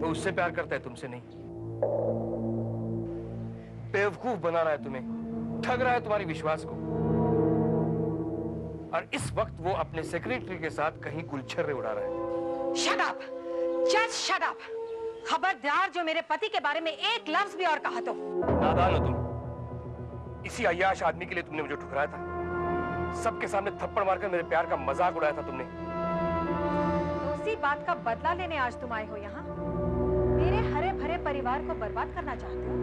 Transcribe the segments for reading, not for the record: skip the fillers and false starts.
वो उससे प्यार करता है, तुमसे नहीं। बेवकूफ बना रहा है तुम्हें, ठग रहा है तुम्हारी विश्वास को। और इस वक्त वो अपने सेक्रेटरी के साथ कहीं गुलछर्रे उड़ा रहा है। Shut up! Just shut up! खबरदार जो मेरे पति के बारे में एक लफ्ज भी और कहा तो। नादान हो तुम। इसी अय्याश आदमी के लिए तुमने मुझे ठुकराया था। सबके सामने थप्पड़ मारकर मेरे प्यार का मजाक उड़ाया था तुमने। तो उसी बात का बदला लेने आज तुम आए हो यहाँ? मेरे हरे भरे परिवार को बर्बाद करना चाहते हो?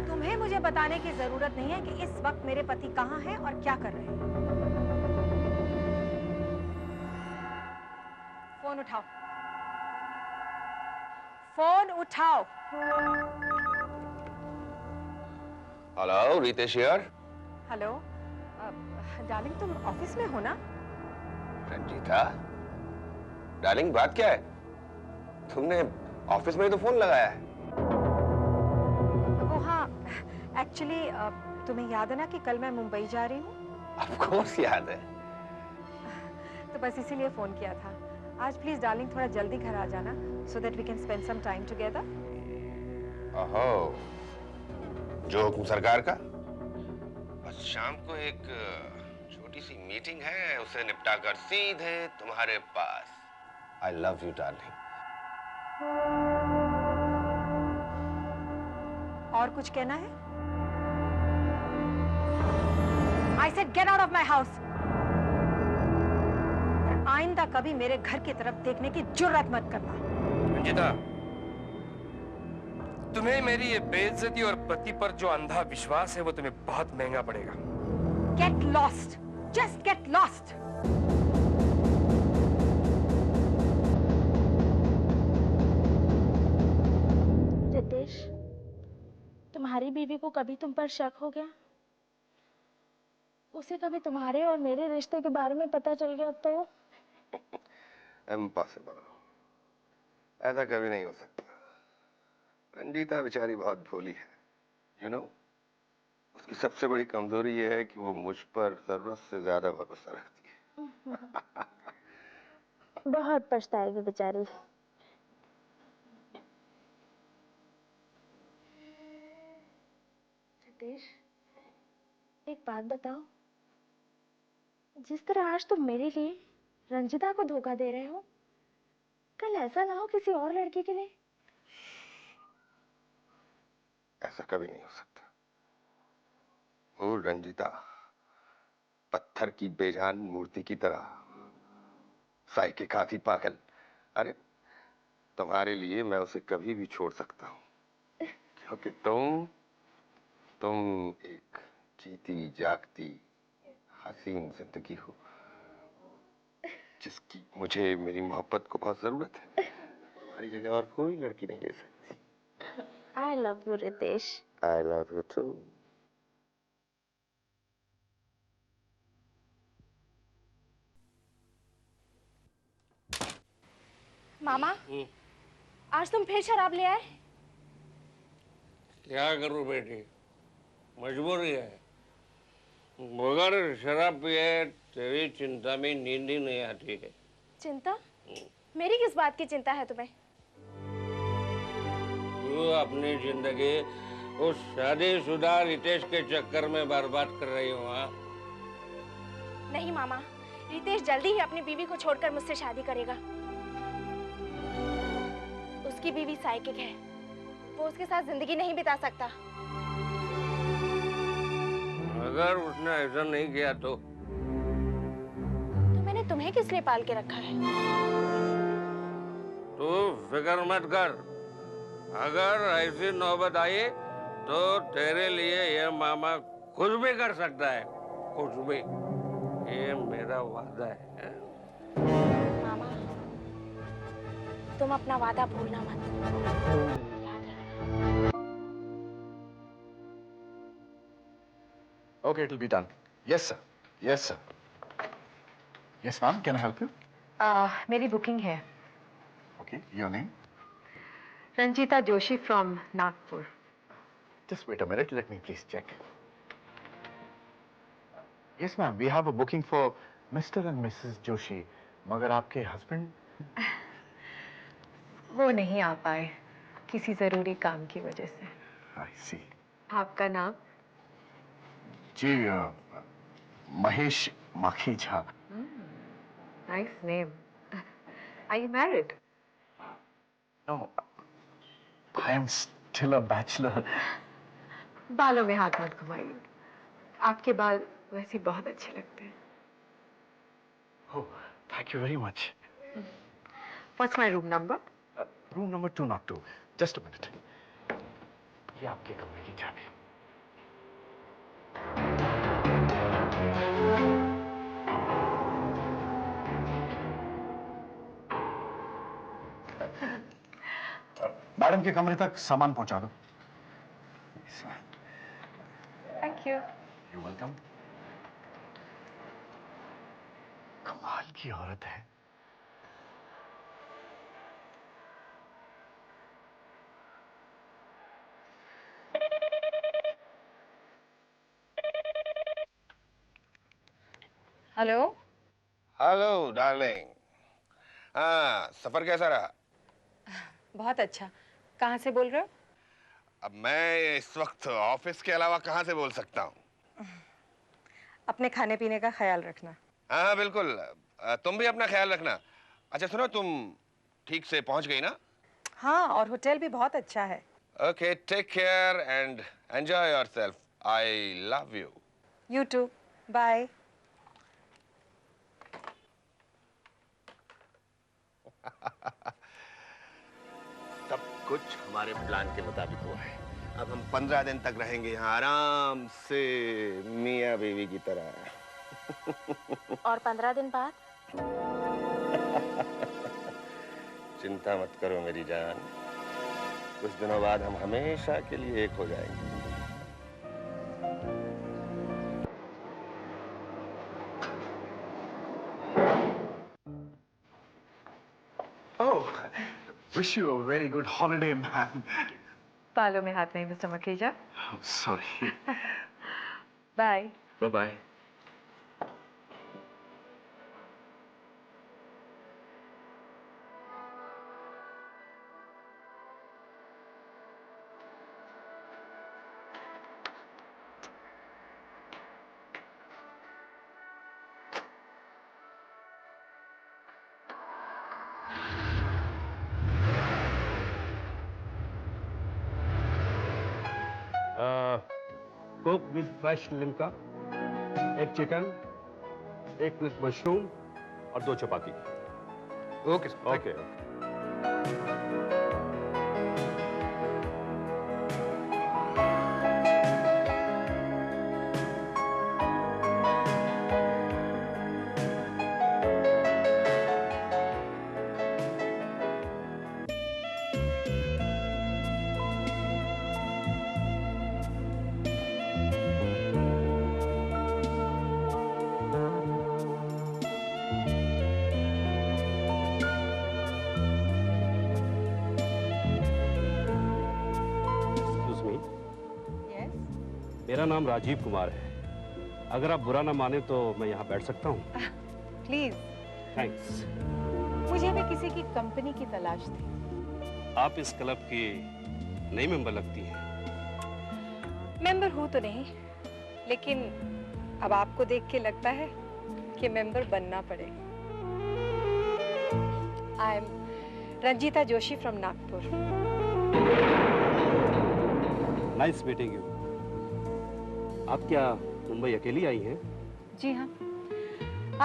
तुम्हें मुझे बताने की जरूरत नहीं है कि इस वक्त मेरे पति कहाँ हैं और क्या कर रहे हैं। फोन उठाओ, फोन उठाओ। Hello, Ritesh here. Hello darling, तुम ऑफिस में हो ना? रंजीता, डार्लिंग बात क्या है? तुमने ऑफिस में ही तो फोन लगाया है। वो हाँ, एक्चुअली तुम्हें याद है ना कि कल मैं मुंबई जा रही हूँ? ऑफ कोर्स याद है। तो बस इसीलिए फोन किया था। आज प्लीज डार्लिंग थोड़ा जल्दी घर आ जाना, so that we can spend some time together. ओहो, जो हुक्म सरकार का। बस शाम को एक छोटी सी मीटिंग है, उसे निपटा कर सीधे तुम्हारे पास। I love you, darling. और कुछ कहना है? I said get out of my house. आइंदा कभी मेरे घर की तरफ देखने की जुर्रत मत करना। रंजीता, तुम्हें मेरी ये बेइज्जती और पति पर जो अंधा विश्वास है वो तुम्हें बहुत महंगा पड़ेगा। Get lost, just get lost. Ritesh, तुम्हारी बीवी को कभी तुम पर शक हो गया? उसे कभी तुम्हारे और मेरे रिश्ते के बारे में पता चल गया तो? Impossible. ऐसा कभी नहीं हो सकता। रंजीता बेचारी बहुत भोली है। You know, उसकी सबसे बड़ी कमजोरी ये है कि वो मुझ पर जरूरत से ज्यादा भरोसा रखती है। बहुत पछताएगी बेचारी। रितेश, एक बात बताओ, जिस तरह आज तुम मेरे लिए रंजिता को धोखा दे रहे हो, कल ऐसा ना हो किसी और लड़की के लिए? ऐसा कभी नहीं हो सकता। वो रंजीता पत्थर की बेजान मूर्ति की तरह, साइकिक पागल। अरे, तुम्हारे लिए मैं उसे कभी भी छोड़ सकता हूँ, क्योंकि तुम एक जीती जागती हसीन जिंदगी हो, जिसकी मुझे मेरी मोहब्बत को बहुत जरूरत है। हमारी जगह और कोई लड़की नहीं ले सकती। I love you, Ritesh. I love you too. मामा, आज तुम फिर शराब ले आए? क्या करूं बेटी, मजबूरी है। मगर शराब पिए तेरी चिंता में नींद ही नहीं आती है। चिंता? मेरी किस बात की चिंता है तुम्हें? तू अपनी जिंदगी उस शादीशुदा रितेश के चक्कर में बर्बाद कर रही हो। हाँ? नहीं मामा, रितेश जल्दी ही अपनी बीवी को छोड़कर मुझसे शादी करेगा। उसकी बीवी साइकिक है, वो उसके साथ जिंदगी नहीं बिता सकता। अगर उसने ऐसा नहीं किया तो मैंने तुम्हें किस लिए पाल के रखा है? तू फिक्र मत कर। अगर ऐसी नौबत आई तो तेरे लिए ये मामा कुछ भी कर सकता है, कुछ भी। ये मेरा वादा है। मामा, तुम अपना वादा भूलना मत। Okay, it'll be done. Yes, sir. Yes, sir. Yes, ma'am. Can I help you? मेरी बुकिंग है। Okay. Your name? Ranjita Joshi from Nagpur. Just wait a minute. Let me please check. Yes, ma'am. We have a booking for Mr. and Mrs. Joshi. मगर आपके husband? वो नहीं आ पाए किसी जरूरी काम की वजह से। I see. आपका नाम? जी Mahesh Makhija. Nice name. Are you married? No, I am still a bachelor. बालों में हाथ मत घुमाइए, आपके बाल वैसे बहुत अच्छे लगते हैं। Oh, thank you very much. What's my room number? Room number 202. Just a minute. ये आपके कमरे की चाबी। मैडम के कमरे तक सामान पहुंचा दो। Thank you. You're welcome. कमाल की औरत है। हेलो। Hello darling. हाँ, सफर कैसा रहा? बहुत अच्छा। कहाँ से बोल रहे हो? अब मैं इस वक्त ऑफिस के अलावा कहाँ से बोल सकता हूँ? अपने खाने पीने का ख्याल रखना। हाँ हाँ बिल्कुल, तुम भी अपना ख्याल रखना। अच्छा सुनो, तुम ठीक से पहुंच गई ना? हाँ, और होटल भी बहुत अच्छा है। Okay, take care and enjoy yourself. I love you. You too. Bye. सब कुछ हमारे प्लान के मुताबिक हुआ है। अब हम 15 दिन तक रहेंगे यहाँ आराम से, मियाँ बीवी की तरह। और 15 दिन बाद? चिंता मत करो मेरी जान, कुछ दिनों बाद हम हमेशा के लिए एक हो जाएंगे। Oh, wish you a very good holiday, man. बालों में हाथ नहीं, mister Makhija. I'm sorry. Bye. Bye-bye. Coke with fresh Limca, एक चिकन, एक विद मशरूम और 2 चपाती। Okay sir. ओके। मेरा नाम राजीव कुमार है। अगर आप बुरा ना माने तो मैं यहाँ बैठ सकता हूँ? प्लीज। थैंक्स। मुझे भी किसी की कंपनी की तलाश थी। आप इस क्लब की नई मेंबर लगती हैं। मेंबर हूँ तो नहीं, लेकिन अब आपको देख के लगता है कि मेंबर बनना पड़ेगा। I am Ranjita Joshi from Nagpur. Nice meeting you. आप क्या मुंबई अकेली आई हैं? जी हाँ,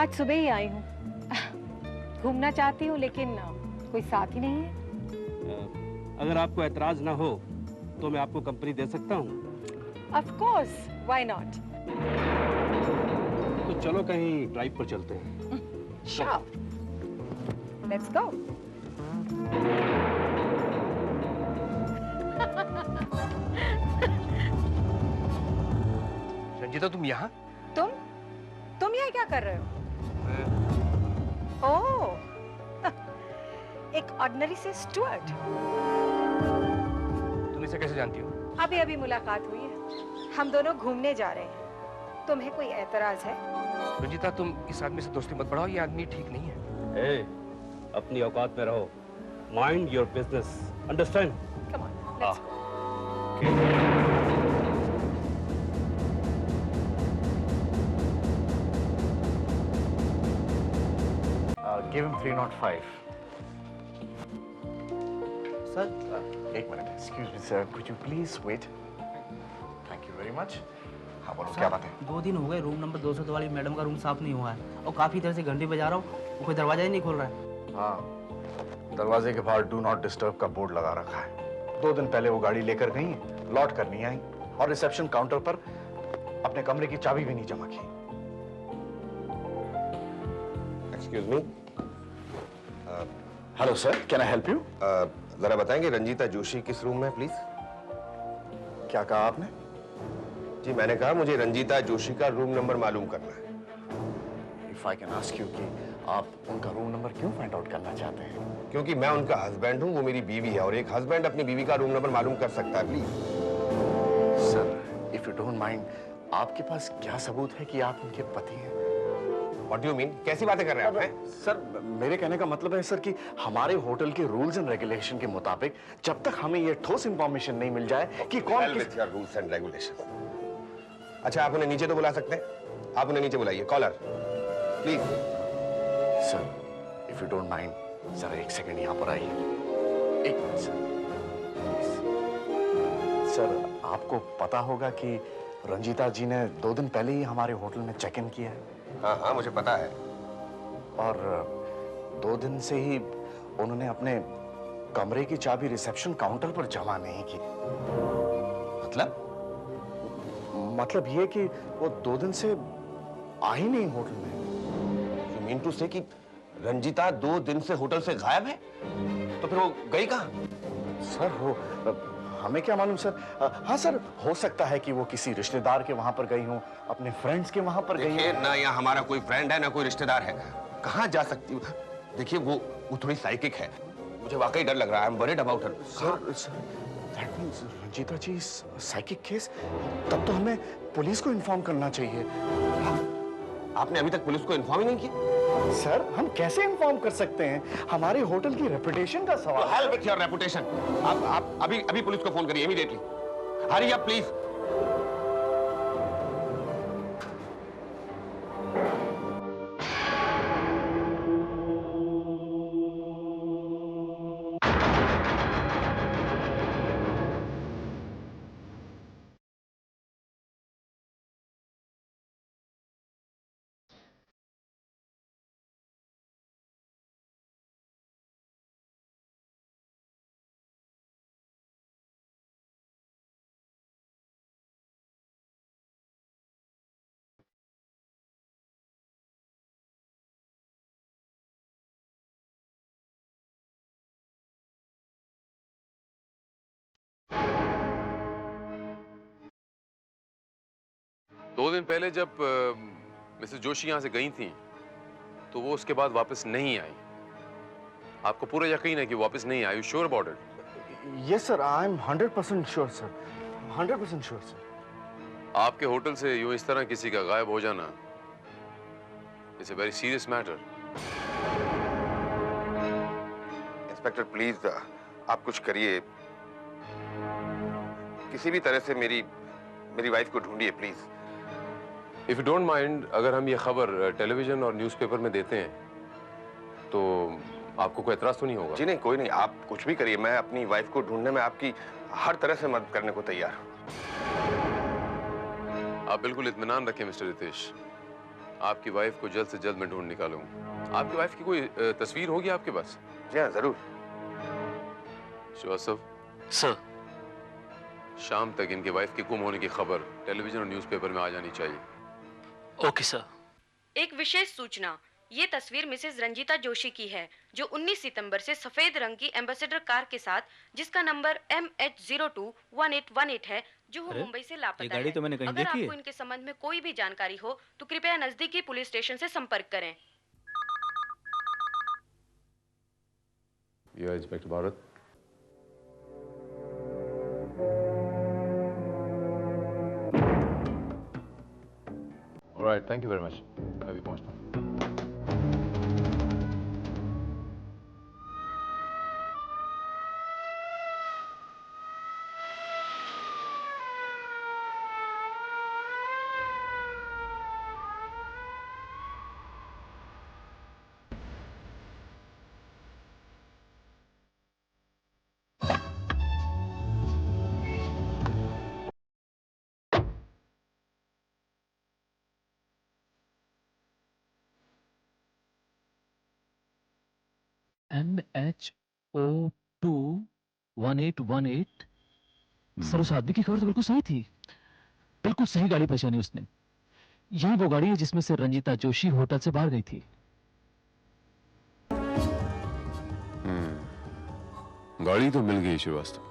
आज सुबह ही आई हूँ। घूमना चाहती हूँ लेकिन कोई साथ ही नहीं है। अगर आपको एतराज ना हो तो मैं आपको कंपनी दे सकता हूँ। Of course, why not? तो चलो कहीं ड्राइव पर चलते हैं। Sure. Let's go. रंजीता तुम यहाँ? तुम यहाँ क्या कर रहे हो? ओह, एक ऑर्डिनरी से स्टुअर्ट। तुम इसे कैसे जानती हो? अभी अभी मुलाकात हुई है, हम दोनों घूमने जा रहे हैं। तुम्हें कोई एतराज है? रंजीता तुम इस आदमी से दोस्ती मत बढ़ाओ, ये आदमी ठीक नहीं है। ए, अपनी औकात में रहो। Mind your business. Understand? Come on, let's go. Give him 305. Sir एक minute. Excuse me, sir. Could you please wait? Thank you very much. हाँ बोलो, क्या बात है? 2 दिन हो गए रूम नंबर 202 वाली मैडम का रूम साफ नहीं हुआ है और काफी देर से घंटी बजा रहा हूँ, वो कोई दरवाजा ही नहीं खोल रहा है। हाँ, दरवाजे के बाहर डू नॉट डिस्टर्ब का बोर्ड लगा रखा है. 2 दिन पहले वो गाड़ी लेकर गई, लौट कर नहीं आई और रिसेप्शन काउंटर पर अपने कमरे की चाबी भी नहीं जमा की. Excuse me. Hello sir, can I help you? जरा बताएंगे रंजीता जोशी किस रूम में है प्लीज? क्या कहा आपने? जी मैंने कहा मुझे रंजीता जोशी का रूम नंबर मालूम करना है. If I can ask you कि आप उनका रूम नंबर क्यों फाइंड आउट करना चाहते हैं? क्योंकि मैं उनका हस्बैंड हूँ, वो मेरी बीवी है और एक हस्बैंड अपनी बीवी का रूम नंबर मालूम कर सकता है. Please sir, if you don't mind, आपके पास क्या सबूत है कि आप उनके पति हैं? What do you mean? कैसी बातें कर रहे हैं आप? हैं? सर, मेरे कहने का मतलब है सर कि हमारे होटल के रूल्स एंड रेगुलेशन के मुताबिक जब तक हमें ये ठोस इंफॉर्मेशन नहीं मिल जाए कि कौन Well, with your rules and regulations. अच्छा, आप उन्हें नीचे तो बुला सकते हैं. आप उन्हें नीचे बुलाइए. Caller please. Sir, if you don't mind, जरा एक सेकंड यहाँ पर आइए. एक मिनट सर. सर, आपको पता होगा कि रंजीता जी ने 2 दिन पहले ही हमारे होटल में चेक इन किया है. हाँ हाँ मुझे पता है. और 2 दिन से ही उन्होंने अपने कमरे की चाबी रिसेप्शन काउंटर पर जमा नहीं की. मतलब ये कि वो 2 दिन से आ ही नहीं होटल में. यू मीन टू से कि रंजीता 2 दिन से होटल से गायब है? तो फिर वो गई कहाँ? सर, वो हमें क्या मालूम सर. हाँ सर, हो सकता है कि वो किसी रिश्तेदार के वहां पर गई हो, अपने फ्रेंड्स के वहां पर गई देखिए हो. ना, यहाँ हमारा कोई फ्रेंड है ना कोई रिश्तेदार है. कहाँ जा सकती हूँ? देखिए वो थोड़ी साइकिक है. मुझे वाकई डर लग रहा है. I am worried about her. Sir, that means Ranjita ji psychic case. तब तो हमें पुलिस को इन्फॉर्म करना चाहिए. आपने अभी तक पुलिस को इन्फॉर्म ही नहीं किया? सर, हम कैसे इन्फॉर्म कर सकते हैं? हमारे होटल की रेपुटेशन का सवाल. Hell with your reputation. आप अभी पुलिस को फोन करिए इमीडिएटली. Hurry up please. दो दिन पहले जब मिसेस जोशी यहाँ से गई थी तो वो उसके बाद वापस नहीं आई. आपको पूरा यकीन है कि वापस नहीं आई? You sure about it? Yes sir, I am 100% sure sir. 100% sure sir. आपके होटल से यूं इस तरह किसी का गायब हो जाना it's a very serious matter. Inspector please आप कुछ करिए. किसी भी तरह से मेरी वाइफ को ढूंढिए please. If you don't mind, अगर हम ये खबर टेलीविजन और न्यूज़पेपर में देते हैं तो आपको कोई एतराज तो नहीं होगा? जी नहीं, कोई नहीं. आप कुछ भी करिए. मैं अपनी वाइफ को ढूंढने में आपकी हर तरह से मदद करने को तैयार हूं. आप बिल्कुल इत्मीनान रखें मिस्टर रितेश. आपकी वाइफ को जल्द से जल्द मैं ढूंढ निकालूंगा. आपकी वाइफ की कोई तस्वीर होगी आपके पास? जी हाँ, जरूर. जोसेफ सर, शाम तक इनके वाइफ के गुम होने की खबर टेलीविजन और न्यूज़पेपर में आ जानी चाहिए. Okay sir. एक विशेष सूचना. ये तस्वीर मिसेस रंजीता जोशी की है जो 19 सितंबर से सफेद रंग की एम्बेसडर कार के साथ, जिसका नंबर MH021818 है, जो वो मुंबई से लापता ये गाड़ी है. तो मैंने कहीं अगर देखी है. आपको इनके संबंध में कोई भी जानकारी हो तो कृपया नजदीकी पुलिस स्टेशन से संपर्क करें. ये inspector Bharat. Alright, thank you very much. मैं अभी पहुंचता हूं. MHO21818। सर उस आदमी की खबर तो बिल्कुल सही थी, बिल्कुल सही गाड़ी पहचानी उसने। यही वो गाड़ी है जिसमें से रंजीता जोशी होटल से बाहर गई थी। गाड़ी तो मिल गई श्रीवास्तव।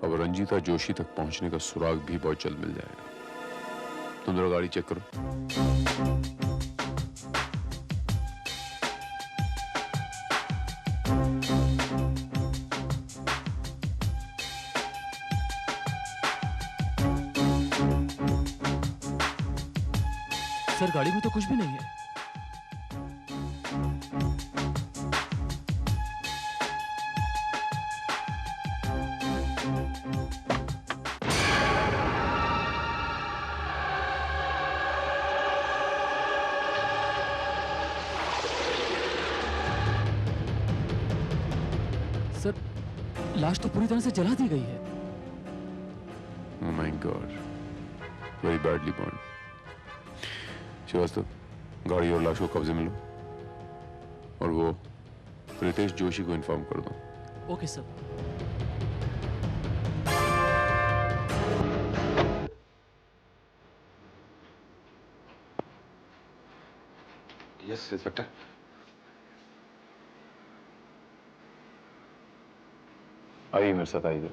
अब रंजीता जोशी तक पहुंचने का सुराग भी बहुत जल्द मिल जाएगा। तुम जरा गाड़ी चेक करो। सर गाड़ी में तो कुछ भी नहीं है। सर लाश तो पूरी तरह से जला दी गई है। Oh my God, very badly burned. Srivastava, गाड़ी और लाश को कब्जे में लो और वो रितेश जोशी को इन्फॉर्म कर दो। Okay sir. Yes inspector. आइए मेरे साथ आइए।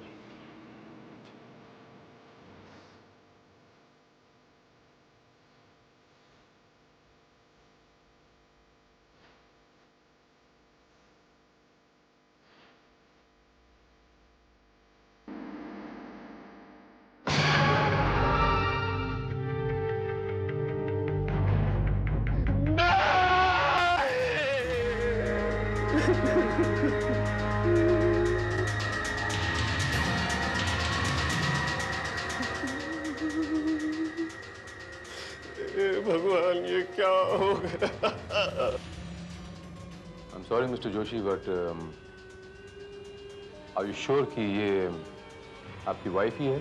भगवान ये क्या हो गया? I'm sorry, Mr. Joshi, but are you sure कि ये आपकी वाइफ ही है?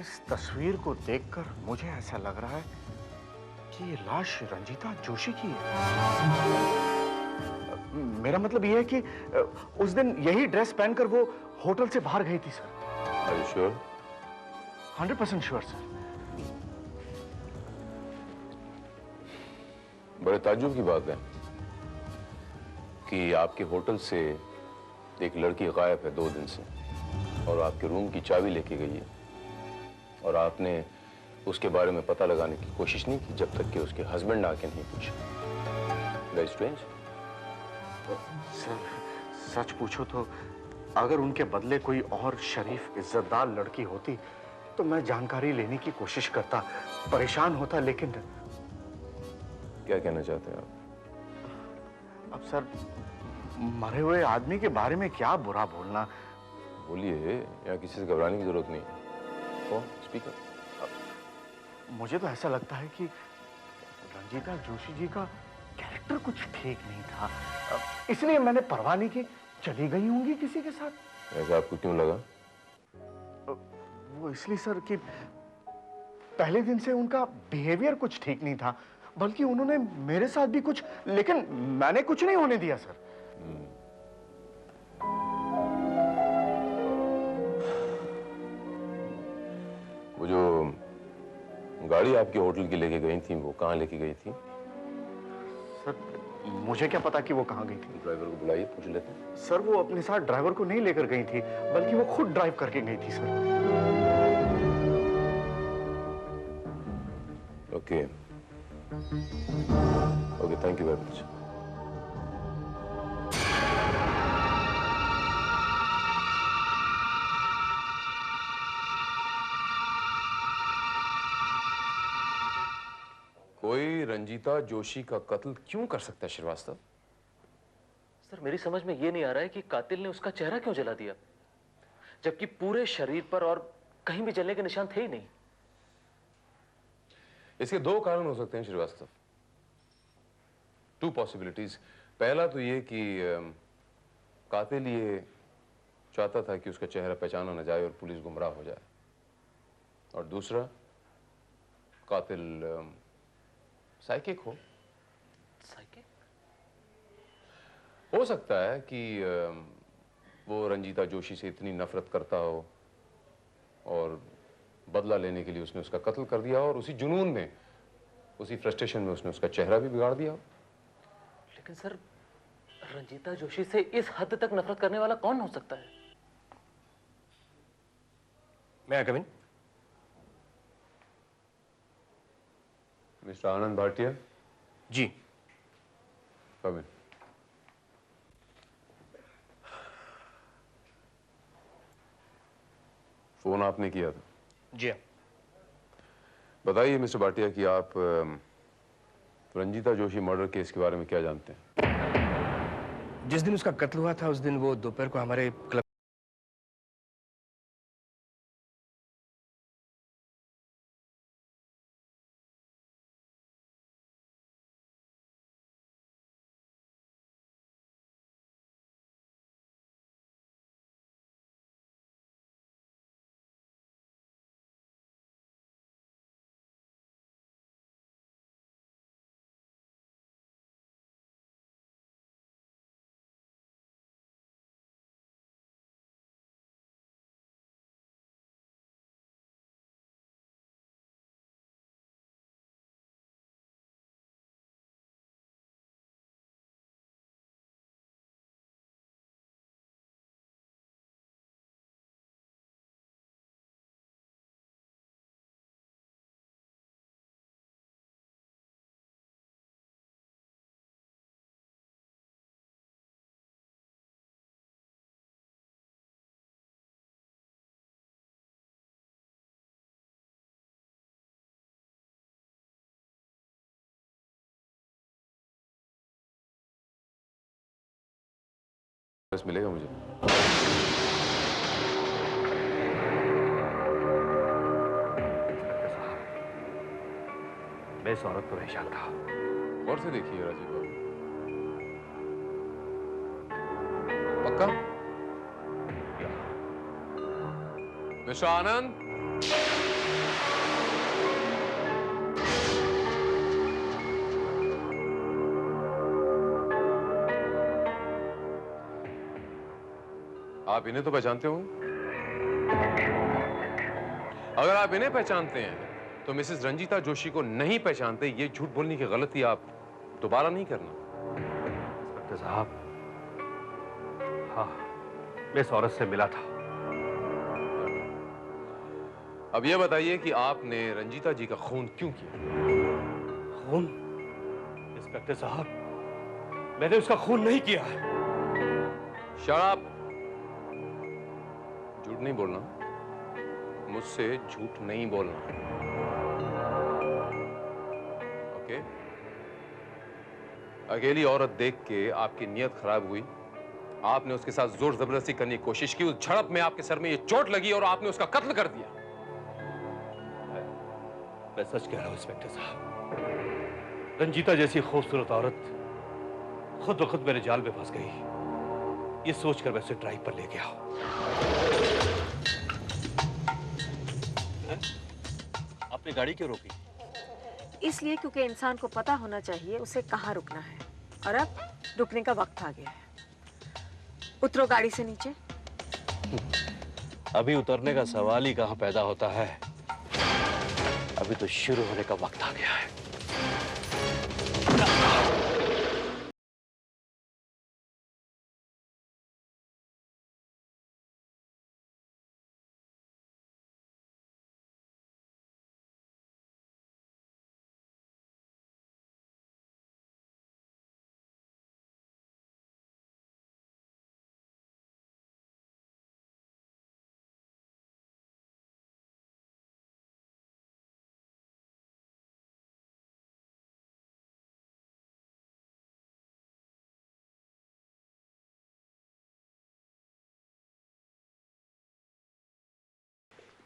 इस तस्वीर को देखकर मुझे ऐसा लग रहा है कि ये लाश रंजीता जोशी की है। मेरा मतलब ये है कि उस दिन यही ड्रेस पहनकर वो होटल से बाहर गई थी sir. Are you sure? 100% sure sir. बड़े ताज्जुब की बात है कि आपके होटल से एक लड़की गायब है 2 दिन से और आपके रूम की चाबी लेके गई है और आपने उसके बारे में पता लगाने की कोशिश नहीं की जब तक कि उसके हस्बैंड आके नहीं पूछा? Very strange. सर, सच पूछो तो अगर उनके बदले कोई और शरीफ इज्जतदार लड़की होती तो मैं जानकारी लेने की कोशिश करता, परेशान होता, लेकिन क्या कहना चाहते हैं आप? अब सर, मरे हुए आदमी के बारे में क्या बुरा बोलना। बोलिए, यहाँ किसी से घबराने की जरूरत नहीं है। कौन स्पीकर? मुझे तो ऐसा लगता है कि रंजीता जोशी जी का कैरेक्टर कुछ ठीक नहीं था, इसलिए मैंने परवाह नहीं की, चली गई होंगी किसी के साथ। ऐसा आपको क्यों लगा? वो इसलिए सर कि पहले दिन से उनका बिहेवियर कुछ ठीक नहीं था, बल्कि उन्होंने मेरे साथ भी कुछ, लेकिन मैंने कुछ नहीं होने दिया सर। वो जो गाड़ी आपके होटल की लेके गई थी, वो कहाँ लेके गई थी? सर, मुझे क्या पता कि वो कहाँ गई थी। ड्राइवर को बुलाइए, पूछ लेते हैं। सर, वो अपने साथ ड्राइवर को नहीं लेकर गई थी, बल्कि वो खुद ड्राइव करके गई थी sir. Okay okay, thank you very much. कोई रंजीता जोशी का कत्ल क्यों कर सकता है श्रीवास्तव? सर, मेरी समझ में ये नहीं आ रहा है कि कातिल ने उसका चेहरा क्यों जला दिया, जबकि पूरे शरीर पर और कहीं भी जलने के निशान थे ही नहीं। इसके दो कारण हो सकते हैं श्रीवास्तव, टू पॉसिबिलिटीज। पहला तो ये कि कातिल ये चाहता था कि उसका चेहरा पहचाना न जाए और पुलिस गुमराह हो जाए, और दूसरा, कातिल साइकिक हो। साइकिक? हो सकता है कि वो रंजीता जोशी से इतनी नफरत करता हो और बदला लेने के लिए उसने उसका कत्ल कर दिया, और उसी जुनून में, उसी फ्रस्ट्रेशन में उसने उसका चेहरा भी बिगाड़ दिया। लेकिन सर, रंजीता जोशी से इस हद तक नफरत करने वाला कौन हो सकता है? मैं कम इन? मिस्टर आनंद भाटिया? जी। कम इन। फोन आपने किया था? जी हाँ। बताइए मिस्टर भाटिया कि आप रंजीता जोशी मर्डर केस के बारे में क्या जानते हैं? जिस दिन उसका कत्ल हुआ था, उस दिन वो दोपहर को हमारे क्लब मिलेगा मुझे? मैं इस औरत को नहीं जानता। और से देखिए राजीव बाबू। पक्का? मिस्टर आनंद? आप इन्हें तो पहचानते होंगे। अगर आप इन्हें पहचानते हैं तो मिसेस रंजीता जोशी को नहीं पहचानते। ये झूठ बोलने की गलती आप दोबारा नहीं करना। इंस्पेक्टर साहब, हाँ, मैं इस औरत से मिला था। अब यह बताइए कि आपने रंजीता जी का खून क्यों किया? खून? इंस्पेक्टर साहब, मैंने उसका खून नहीं किया। शराब, झूठ नहीं बोलना, मुझसे झूठ नहीं बोलना, ओके? अकेली औरत देख के आपकी नीयत खराब हुई, आपने उसके साथ जोर जबरदस्ती करने की कोशिश की, उस झड़प में आपके सर में ये चोट लगी और आपने उसका कत्ल कर दिया। मैं सच कह रहा हूं इंस्पेक्टर साहब, रंजीता जैसी खूबसूरत औरत खुद ब खुद मेरे जाल में फंस गई, ये सोचकर मैं उसे ड्राइव पर ले गया। आपने गाड़ी क्यों रोकी? इसलिए क्योंकि इंसान को पता होना चाहिए उसे कहाँ रुकना है, और अब रुकने का वक्त आ गया है। उतरो गाड़ी से नीचे। अभी उतरने का सवाल ही कहाँ पैदा होता है, अभी तो शुरू होने का वक्त आ गया है।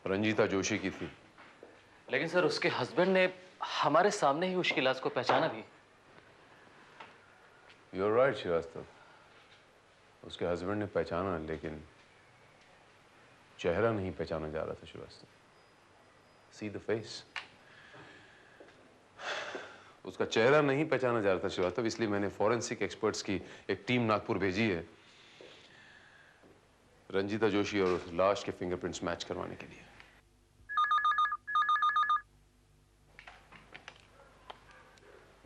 रंजीता जोशी की थी। लेकिन सर उसके हस्बैंड ने हमारे सामने ही उसकी लाश को पहचाना भी। You're right, श्रीवास्तव, उसके हस्बैंड ने पहचाना, लेकिन चेहरा नहीं पहचाना जा रहा था श्रीवास्तव। See the face, उसका चेहरा नहीं पहचाना जा रहा था श्रीवास्तव, इसलिए मैंने फॉरेंसिक एक्सपर्ट्स की एक टीम नागपुर भेजी है रंजीता जोशी और लाश के फिंगरप्रिंट्स मैच करवाने के लिए।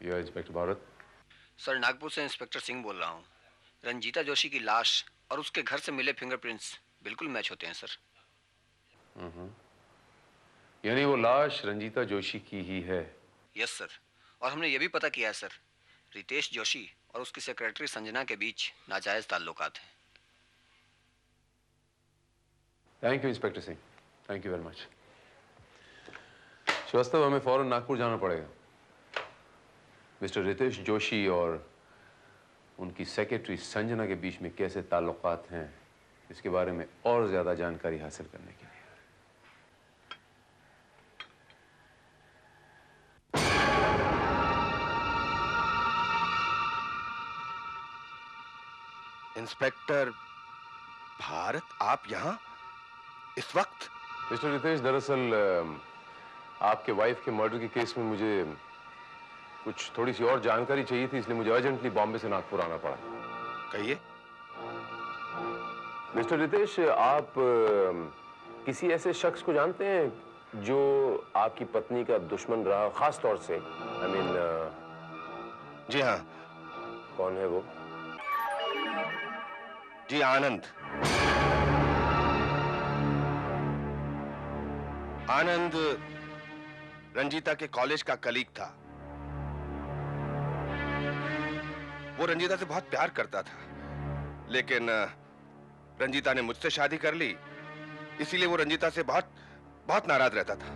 यह इंस्पेक्टर भारत। सर, नागपुर से इंस्पेक्टर सिंह बोल रहा हूँ। रंजीता जोशी की लाश और उसके घर से मिले फिंगरप्रिंट्स बिल्कुल मैच होते हैं सर। यानी वो लाश रंजीता जोशी की ही है? यस सर, और हमने ये भी पता किया है सर, रितेश जोशी और उसकी सेक्रेटरी संजना के बीच नाजायज ताल्लुकात हैं। Thank you inspector Singh, thank you very much. Srivastava, हमें फौरन नागपुर जाना पड़ेगा। मिस्टर रितेश जोशी और उनकी सेक्रेटरी संजना के बीच में कैसे ताल्लुकात हैं, इसके बारे में और ज्यादा जानकारी हासिल करने के लिए। इंस्पेक्टर भारत, आप यहाँ इस वक्त? मिस्टर रितेश, दरअसल आपके वाइफ के मर्डर के केस में मुझे कुछ थोड़ी सी और जानकारी चाहिए थी, इसलिए मुझे अर्जेंटली बॉम्बे से नागपुर आना पड़ा। कहिए। मिस्टर रितेश, आप किसी ऐसे शख्स को जानते हैं जो आपकी पत्नी का दुश्मन रहा, खास तौर से? आई मीन जी हाँ। कौन है वो? जी, आनंद। आनंद रंजीता के कॉलेज का कलीग था। वो रंजीता से बहुत प्यार करता था, लेकिन रंजीता ने मुझसे शादी कर ली, इसीलिए वो रंजीता से बहुत बहुत नाराज रहता था।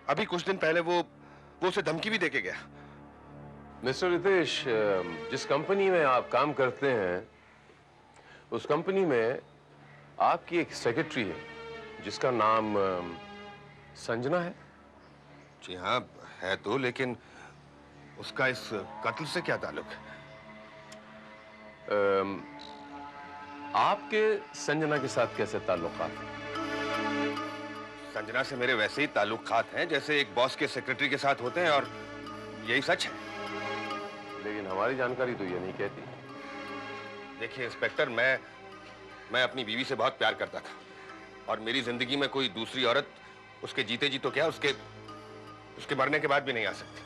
अभी कुछ दिन पहले वो उसे धमकी भी देके गया। मिस्टर रितेश, जिस कंपनी में आप काम करते हैं, उस कंपनी में आपकी एक सेक्रेटरी है जिसका नाम संजना है। जी हाँ, है तो, लेकिन उसका इस कत्ल से क्या ताल्लुक है? आपके संजना के साथ कैसे ताल्लुकात हैं? संजना से मेरे वैसे ही ताल्लुकात हैं जैसे एक बॉस के सेक्रेटरी के साथ होते हैं, और यही सच है। लेकिन हमारी जानकारी तो ये नहीं कहती। देखिए इंस्पेक्टर, मैं अपनी बीवी से बहुत प्यार करता था, और मेरी जिंदगी में कोई दूसरी औरत उसके जीते जी तो क्या, उसके मरने के बाद भी नहीं आ सकती।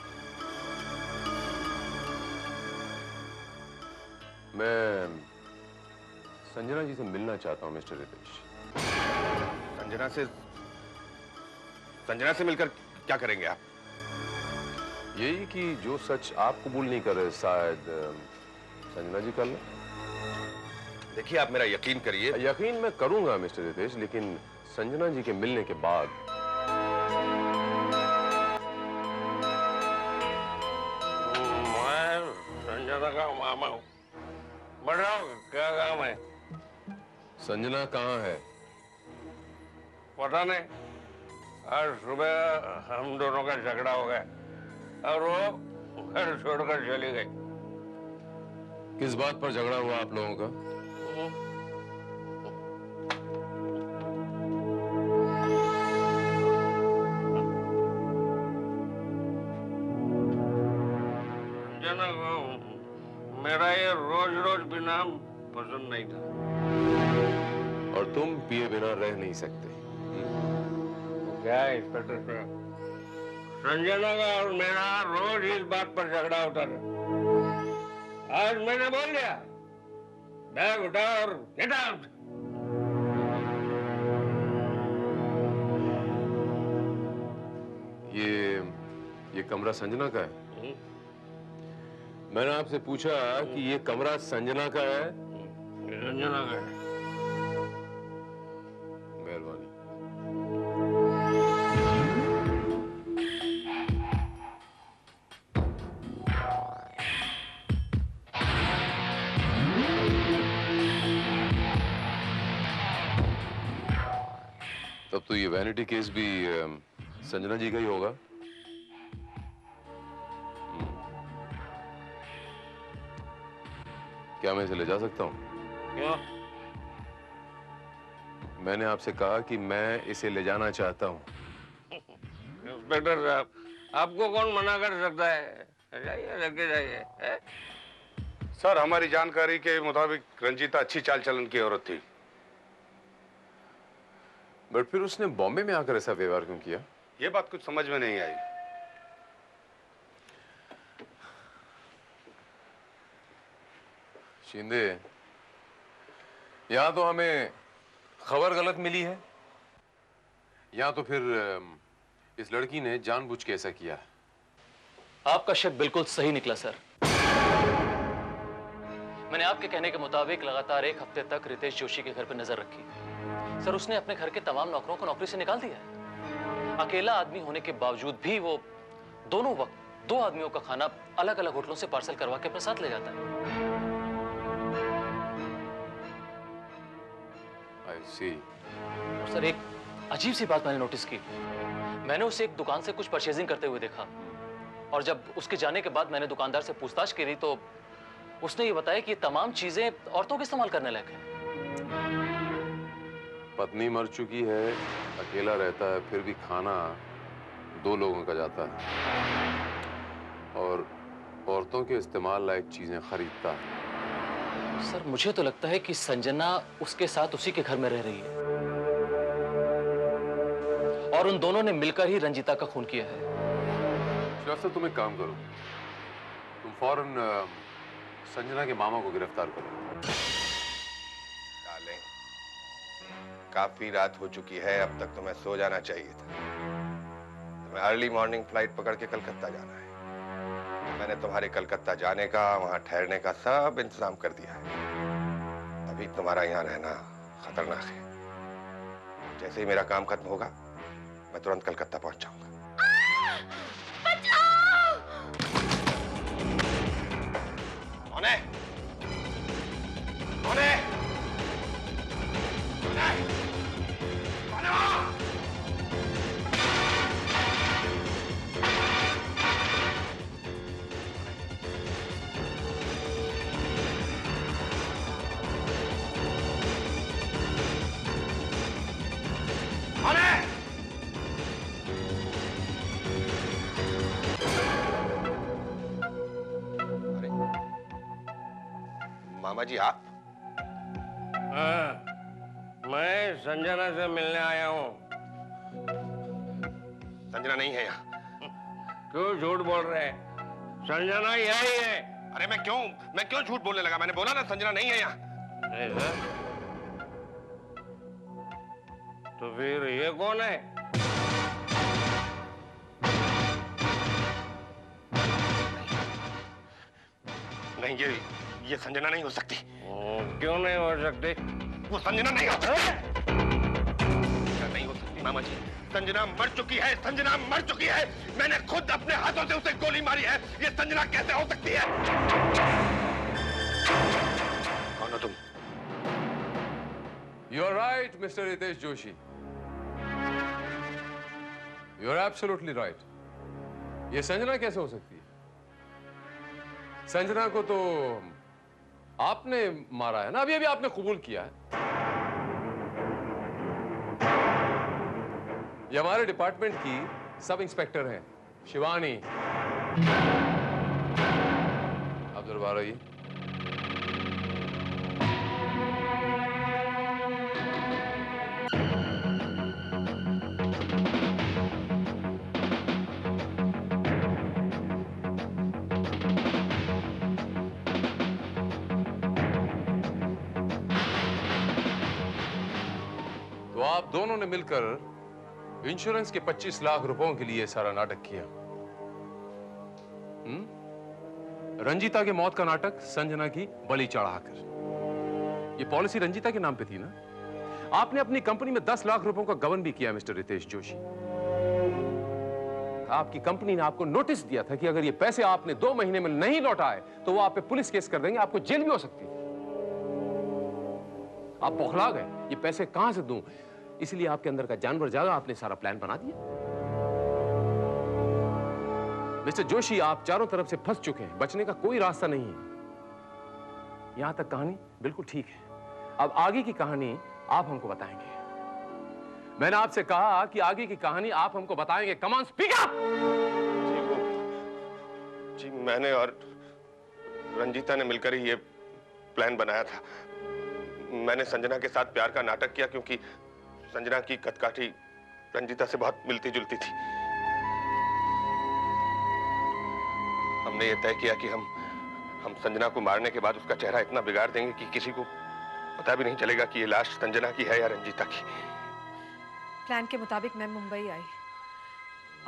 मैं संजना जी से मिलना चाहता हूं मिस्टर रितेश। संजना से मिलकर क्या करेंगे आप? यही कि जो सच आप कबूल नहीं कर रहे शायद संजना जी कर ले। देखिए, आप मेरा यकीन करिए। यकीन मैं करूंगा मिस्टर रितेश, लेकिन संजना जी के मिलने के बाद मैं संजना का मामा हूँ। बताओ क्या काम है? संजना कहाँ है? पता नहीं, आज सुबह हम दोनों का झगड़ा हो गया और वो घर छोड़कर चली गई। किस बात पर झगड़ा हुआ आप लोगों का? संजना को मेरा ये रोज रोज बिना पसंद नहीं था। और तुम पिए बिना रह नहीं सकते। क्या है इंस्पेक्टर साहब, संजना का और मेरा रोज इस बात पर झगड़ा होता था। आज मैंने बोल दिया, बैग उठा और गेट आउट। ये कमरा संजना का है? मैंने आपसे पूछा कि ये कमरा संजना का है? संजना का है। मेहरबानी। तब तो ये वैनिटी केस भी संजना जी का ही होगा। क्या मैं इसे ले जा सकता हूँ? क्यों? मैंने आपसे कहा कि मैं इसे ले जाना चाहता हूँ। इंस्पेक्टर साहब, आपको कौन मना कर सकता है? जाइए, लेके जाइए। सर, हमारी जानकारी के मुताबिक रंजीता अच्छी चाल चलन की औरत थी। बट फिर उसने बॉम्बे में आकर ऐसा व्यवहार क्यों किया? ये बात कुछ समझ में नहीं आई। शिंदे, या तो हमें खबर गलत मिली है या तो फिर इस लड़की ने जानबूझ के ऐसा किया। आपका शक बिल्कुल सही निकला सर। मैंने आपके कहने के मुताबिक लगातार 1 हफ्ते तक रितेश जोशी के घर पर नजर रखी। सर, उसने अपने घर के तमाम नौकरों को नौकरी से निकाल दिया है। अकेला आदमी होने के बावजूद भी वो दोनों वक्त 2 आदमियों का खाना अलग अलग होटलों से पार्सल करवा के अपने साथ ले जाता है। I see। सर, एक अजीब सी बात मैंने नोटिस की। मैंने उसे एक दुकान से कुछ परचेजिंग करते हुए देखा और जब उसके जाने के बाद मैंने दुकानदार से पूछताछ करी तो उसने ये बताया कि ये तमाम चीजें औरतों के इस्तेमाल करने लायक हैं। पत्नी मर चुकी है, अकेला रहता है, फिर भी खाना 2 लोगों का जाता है और औरतों के इस्तेमाल लायक चीजें खरीदता है। सर, मुझे तो लगता है कि संजना उसके साथ उसी के घर में रह रही है और उन दोनों ने मिलकर ही रंजीता का खून किया है। श्रीवास्तव, तुम एक काम करो, तुम फौरन संजना के मामा को गिरफ्तार करो। डार्लिंग, काफी रात हो चुकी है, अब तक तुम्हें सो जाना चाहिए था। तुम्हें अर्ली मॉर्निंग फ्लाइट पकड़ के कलकत्ता जाना है। मैंने तुम्हारे कलकत्ता जाने का, वहां ठहरने का सब इंतजाम कर दिया है। अभी तुम्हारा यहाँ रहना खतरनाक है। जैसे ही मेरा काम खत्म होगा, मैं तुरंत कलकत्ता पहुंच जाऊंगा। कौन है? कौन है? कौन है? कौन है वहाँ? कौन है? अरे, मामा जी आप? हाँ, मैं संजना से मिलने आया हूँ। संजना नहीं है यहाँ। क्यों झूठ बोल रहे हैं? संजना यही है। अरे मैं क्यों झूठ बोलने लगा? मैंने बोला ना संजना नहीं है यहाँ। तो फिर ये कौन है? नहीं, ये संजना नहीं हो सकती। क्यों नहीं हो सकती? वो संजना नहीं हो सकती। नहीं हो सकती मामा जी। संजना मर चुकी है, संजना मर चुकी है। मैंने खुद अपने हाथों से उसे गोली मारी है। ये संजना कैसे हो सकती है? कौन हो तुम? You are right, Mr. Ritesh Joshi. You are absolutely right. ये संजना कैसे हो सकती है? संजना को तो आपने मारा है ना, अभी अभी आपने कबूल किया है। ये हमारे डिपार्टमेंट की सब इंस्पेक्टर हैं, शिवानी। आप दरबार आइए। तो आप दोनों ने मिलकर इंश्योरेंस के 25 लाख रुपयों के लिए सारा नाटक किया। रंजीता के मौत का नाटक संजना की बलि चढ़ाकर। ये पॉलिसी रंजीता के नाम पे थी ना? आपने अपनी कंपनी में 10 लाख रुपयों का गबन भी किया मिस्टर रितेश जोशी। आपकी कंपनी ने आपको नोटिस दिया था कि अगर ये पैसे आपने 2 महीने में नहीं लौटाए तो वो आप पे पुलिस केस कर देंगे, आपको जेल भी हो सकती है। आप बौखला गए, ये पैसे कहां से दूं? इसलिए आपके अंदर का जानवर जागा, आपने सारा प्लान बना दिया। मिस्टर जोशी, आप चारों तरफ से फंस चुके हैं, बचने का कोई रास्ता नहीं है। यहां तक कहानी बिल्कुल ठीक है। अब आगे की कहानी आप हमको बताएंगे। मैंने आपसे कहा कि आगे की कहानी आप हमको बताएंगे। Come on, speak up. जी, मैंने और रंजीता ने मिलकर ही ये प्लान बनाया था। मैंने संजना के साथ प्यार का नाटक किया क्योंकि संजना की कदकाठी रंजीता से बहुत मिलती जुलती थी। हमने ये तय किया कि हम संजना को मारने के बाद उसका चेहरा इतना बिगाड़ देंगे कि किसी को पता भी नहीं चलेगा कि ये लाश संजना की है या रंजीता की। प्लान के मुताबिक मैं मुंबई आई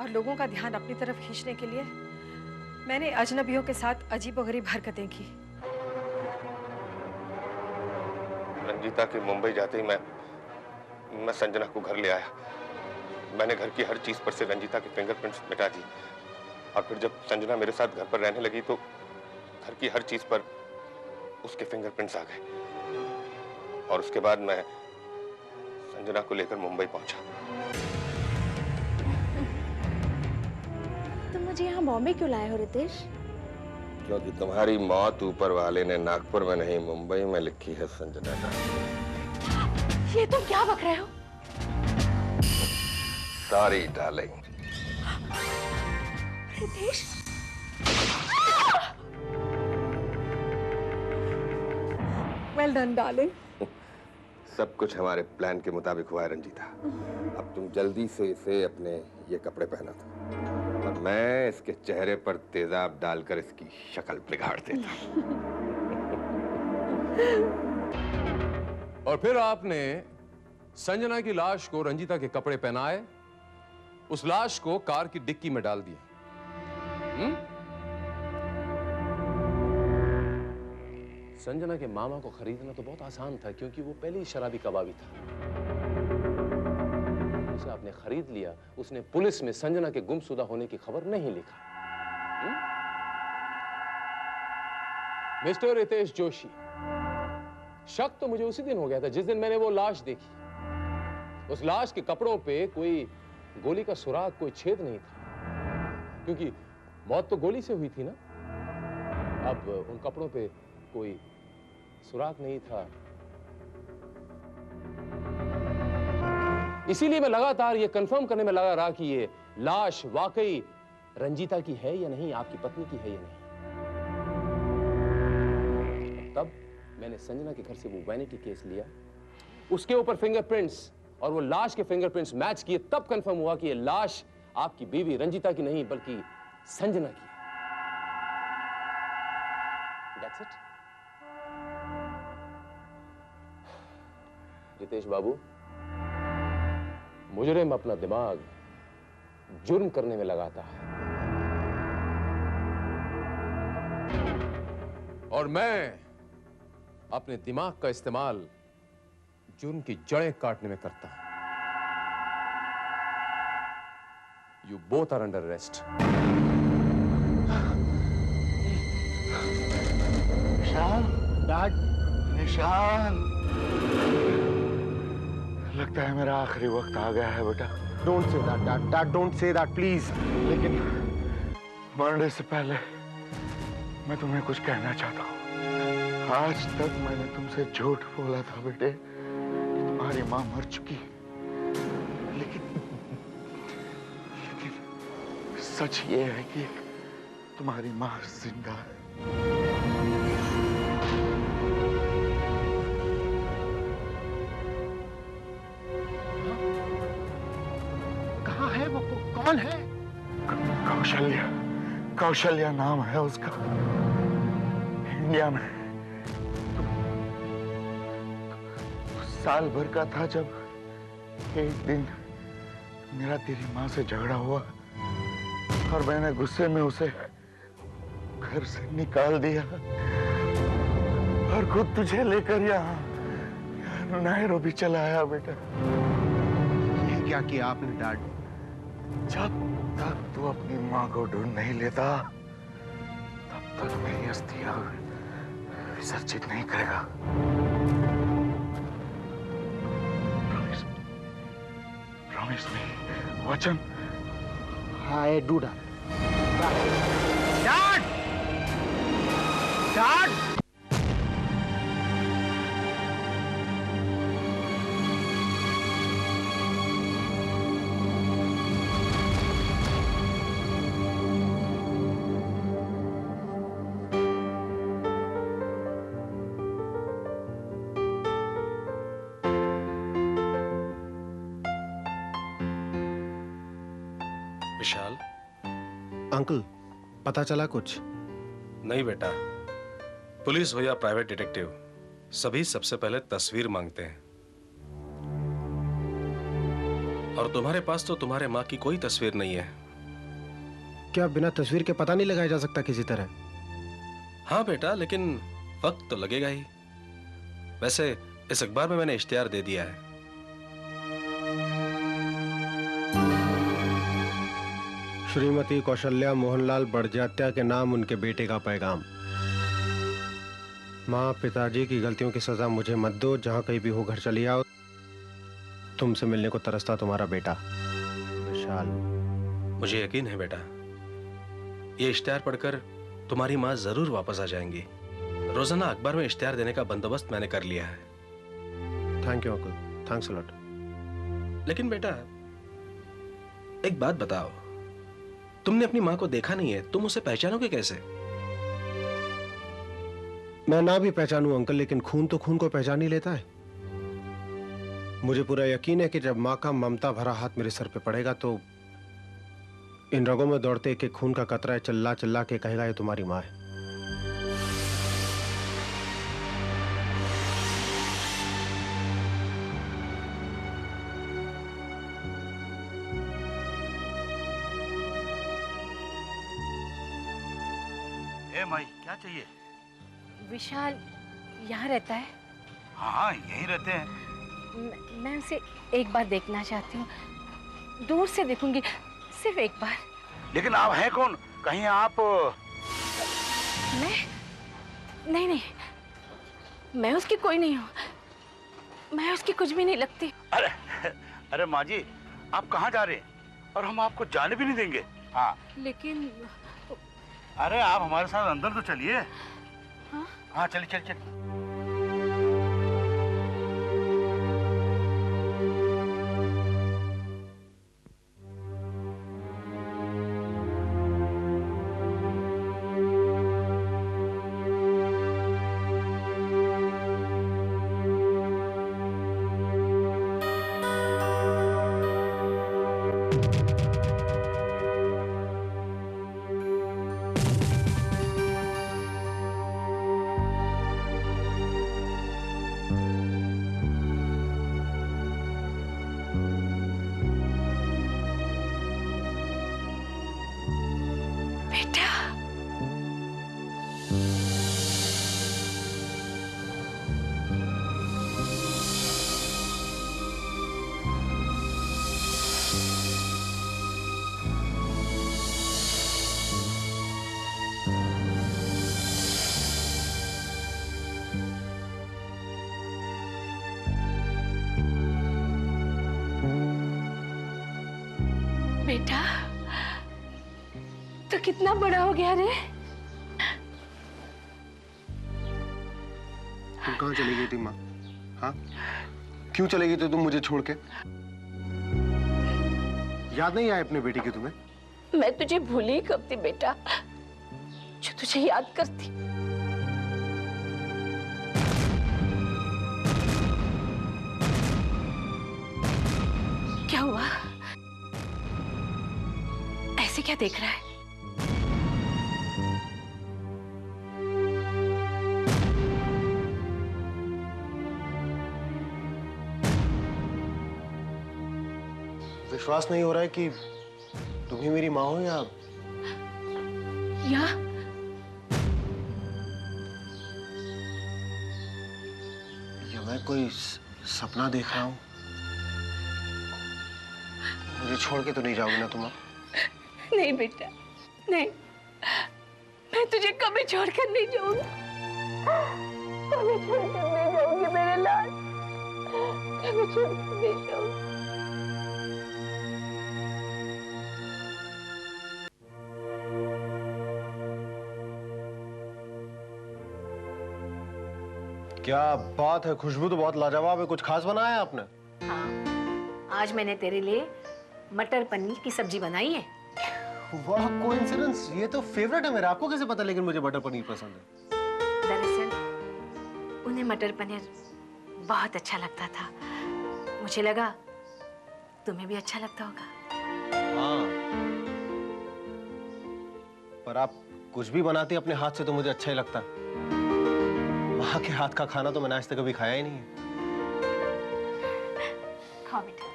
और लोगों का ध्यान अपनी तरफ खींचने के लिए मैंने अजनबियों के साथ अजीबोगरीब हरकतें की। रंजीता के मुंबई जाते ही मैं संजना को घर ले आया। मैंने घर की हर चीज पर से रंजीता के फिंगरप्रिंट्स मिटा दी और फिर जब संजना मेरे साथ घर पर रहने लगी तो घर की हर चीज पर उसके फिंगरप्रिंट्स आ गए। और उसके बाद मैं संजना को लेकर मुंबई पहुंचा। तुम मुझे यहाँ बॉम्बे क्यों लाए हो रितेश? क्योंकि तुम्हारी मौत ऊपर वाले ने नागपुर में नहीं मुंबई में लिखी है संजना का। ये तुम क्या बक रहे हो? Sorry darling. Ritesh, well done darling. सब कुछ हमारे प्लान के मुताबिक हुआ है रंजीता। अब तुम जल्दी से इसे अपने ये कपड़े पहना दो और मैं इसके चेहरे पर तेजाब डालकर इसकी शक्ल बिगाड़ देता। और फिर आपने संजना की लाश को रंजीता के कपड़े पहनाए, उस लाश को कार की डिक्की में डाल दिया। संजना के मामा को खरीदना तो बहुत आसान था क्योंकि वो पहले ही शराबी कबाबी था। उसे आपने खरीद लिया, उसने पुलिस में संजना के गुमशुदा होने की खबर नहीं लिखा। मिस्टर रितेश जोशी, शक तो मुझे उसी दिन हो गया था जिस दिन मैंने वो लाश देखी। उस लाश के कपड़ों पे कोई गोली का सुराग, कोई छेद नहीं था क्योंकि मौत तो गोली से हुई थी ना। अब उन कपड़ों पे कोई सुराग नहीं था, इसीलिए मैं लगातार ये कंफर्म करने में लगा रहा कि ये लाश वाकई रंजीता की है या नहीं, आपकी पत्नी की है या नहीं। तब मैंने संजना के घर से वो वैनिटी केस लिया, उसके ऊपर फिंगरप्रिंट्स और वो लाश के फिंगरप्रिंट्स मैच किए, तब कंफर्म हुआ कि ये लाश आपकी बीवी रंजीता की नहीं बल्कि संजना की है। That's it. रितेश बाबू, मुजरिम अपना दिमाग जुर्म करने में लगाता है और मैं अपने दिमाग का इस्तेमाल जुर्म की जड़ें काटने में करता हूं। You both are under arrest. निशान, डैड, निशान। लगता है मेरा आखिरी वक्त आ गया है बेटा। Don't say that, Dad. Dad, don't say that, please. लेकिन मरने से पहले मैं तुम्हें कुछ कहना चाहता हूँ। आज तक मैंने तुमसे झूठ बोला था बेटे कि तुम्हारी माँ मर चुकी है। लेकिन सच ये है कि तुम्हारी माँ जिंदा है। कहाँ है वो? कौन है? कौशल्या, कौशल्या नाम है उसका। इंडिया में साल भर का था जब एक दिन मेरा तेरी माँ से झगड़ा हुआ और मैंने गुस्से में उसे घर से निकाल दिया और खुद तुझे लेकर यहाँ नायरोबी चला आया बेटा। ये क्या किया आपने डैड? जब तक तू अपनी माँ को ढूंढ नहीं लेता तब तक मेरी अस्थियां विसर्जित नहीं करेगा। प्रॉमिस मी, वचन। I do that. Dad! Dad! Vishal, uncle, पता चला कुछ? नहीं बेटा, पुलिस हो या प्राइवेट डिटेक्टिव, सभी सबसे पहले तस्वीर मांगते हैं। और तुम्हारे पास तो तुम्हारे माँ की कोई तस्वीर नहीं है। क्या बिना तस्वीर के पता नहीं लगाया जा सकता किसी तरह? हाँ बेटा, लेकिन वक्त तो लगेगा ही। वैसे इस अखबार में मैंने इश्तिहार दे दिया है। श्रीमती कौशल्या मोहनलाल बड़जात्या के नाम उनके बेटे का पैगाम। माँ, पिताजी की गलतियों की सजा मुझे मत दो। जहाँ कहीं भी हो घर चली आओ। तुमसे मिलने को तरसता तुम्हारा बेटा विशाल। मुझे यकीन है बेटा, ये इश्तिहार पढ़कर तुम्हारी माँ जरूर वापस आ जाएंगी। रोजाना अखबार में इश्तिहार देने का बंदोबस्त मैंने कर लिया है। Thank you uncle, thanks a lot. लेकिन बेटा, एक बात बताओ, तुमने अपनी माँ को देखा नहीं है, तुम उसे पहचानोगे कैसे? मैं ना भी पहचानूं अंकल, लेकिन खून तो खून को पहचान ही लेता है। मुझे पूरा यकीन है कि जब माँ का ममता भरा हाथ मेरे सर पे पड़ेगा तो इन रगों में दौड़ते एक खून का कतरा चिल्ला चिल्ला के कहेगा ये तुम्हारी माँ है। माई, क्या चाहिए? विशाल यहाँ रहता है? हाँ, यहीं रहते हैं। मैं उसे एक बार देखना चाहती हूँ, दूर से देखूंगी, सिर्फ एक बार। लेकिन आप हैं कौन? कहीं आप? मैं? नहीं नहीं, मैं उसकी कोई नहीं हूँ। मैं उसकी कुछ भी नहीं लगती। अरे माँ जी, आप कहाँ जा रहे हैं? और हम आपको जाने भी नहीं देंगे। हाँ, लेकिन अरे आप हमारे साथ अंदर तो चलिए। हाँ? हाँ, चलिए चलिए चलिए। बेटा, तो कितना बड़ा हो गया रे। तुम कहाँ चली गई थी माँ? हाँ, क्यों चली गई थी तुम मुझे छोड़ के? याद नहीं आया अपने बेटी की तुम्हें? मैं तुझे भूली कब थी बेटा, जो तुझे याद करती। क्या हुआ? ऐसे क्या देख रहा है? विश्वास नहीं हो रहा है कि तुम ही मेरी माँ हो या मैं कोई सपना देख रहा हूँ। मुझे छोड़ के तो नहीं जाओगी ना तुम? नहीं बेटा, नहीं, मैं तुझे कभी छोड़कर नहीं जाऊंगी, कभी छोड़कर नहीं जाऊंगी मेरे लाल, कभी छोड़कर नहीं जाऊंगी। क्या बात है, खुशबू तो बहुत लाजवाब है। कुछ खास बनाया है आपने? हाँ, आज मैंने तेरे लिए मटर पनीर की सब्जी बनाई है। वाह, कोइंसिडेंस, ये तो फेवरेट है मेरा। आपको कैसे पता लेकिन मुझे मटर पनीर पसंद है? दरअसल उन्हें मटर पनीर बहुत अच्छा लगता था, मुझे लगा तुम्हें भी अच्छा लगता होगा। हाँ, पर आप कुछ भी बनाती अपने हाथ से तो मुझे अच्छा ही लगता। माँ के हाथ का खाना तो मैंने आज तक कभी खाया ही नहीं है। खाओ बेटा।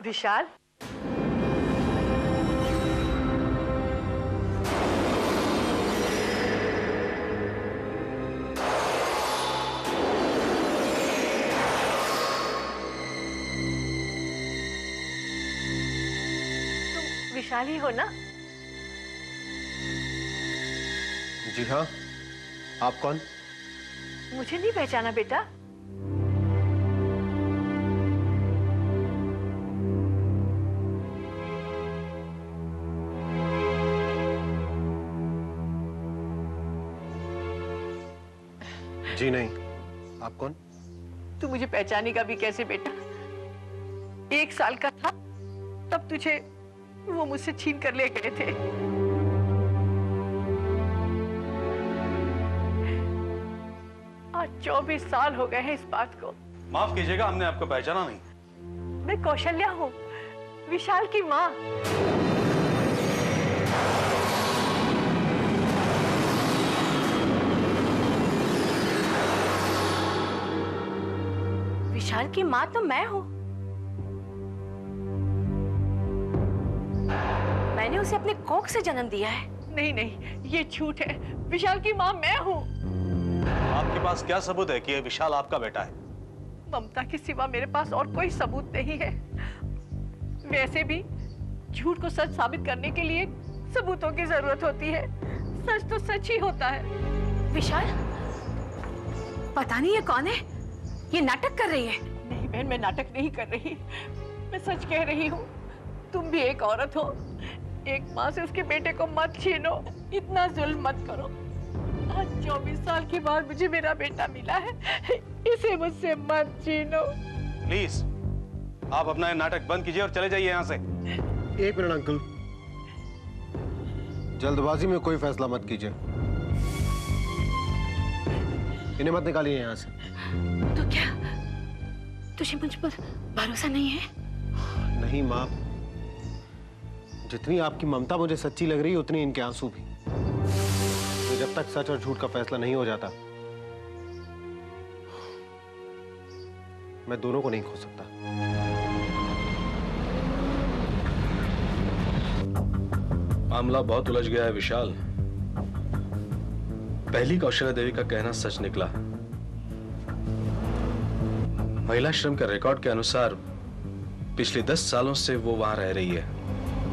विशाल, तुम विशाल ही हो ना? जी हाँ, आप कौन? मुझे नहीं पहचाना बेटा? जी नहीं, आप कौन? तू मुझे पहचानेगा भी कैसे बेटा? 1 साल का था तब तुझे वो मुझसे छीन कर ले गए थे। आज 24 साल हो गए हैं इस बात को। माफ कीजिएगा, हमने आपको पहचाना नहीं। मैं कौशल्या हूँ, विशाल की माँ। विशाल की माँ तो मैं हूँ। मैंने उसे अपने कोख से जन्म दिया है। नहीं नहीं, ये झूठ है। विशाल की माँ मैं हूँ। आपके पास क्या सबूत है कि ये विशाल आपका बेटा है? ममता के सिवा मेरे पास और कोई सबूत नहीं है। वैसे भी झूठ को सच साबित करने के लिए सबूतों की जरूरत होती है। सच तो सच ही होता है। विशाल, पता नहीं ये कौन है? ये नाटक कर रही है। नहीं बहन, मैं नाटक नहीं कर रही, मैं सच कह रही हूँ। तुम भी एक औरत हो, एक माँ से उसके बेटे को मत छीनो, इतना जुल्म मत करो। आज 24 साल के बाद मुझे मेरा बेटा मिला है, इसे मुझसे मत छीनो। प्लीज, आप अपना नाटक बंद कीजिए और चले जाइए यहाँ से। एक मिनट अंकल, जल्दबाजी में कोई फैसला मत कीजिए। इन्हें मत निकालिए यहाँ से। तो क्या तुझे मुझ पर भरोसा नहीं है? नहीं माँ, जितनी आपकी ममता मुझे सच्ची लग रही है उतनी इनके आंसू भी। तो जब तक सच और झूठ का फैसला नहीं हो जाता, मैं दोनों को नहीं खो सकता। मामला बहुत उलझ गया है विशाल। पहली कौशल्या देवी का कहना सच निकला। महिला श्रम के रिकॉर्ड के अनुसार पिछले 10 सालों से वो वहां रह रही है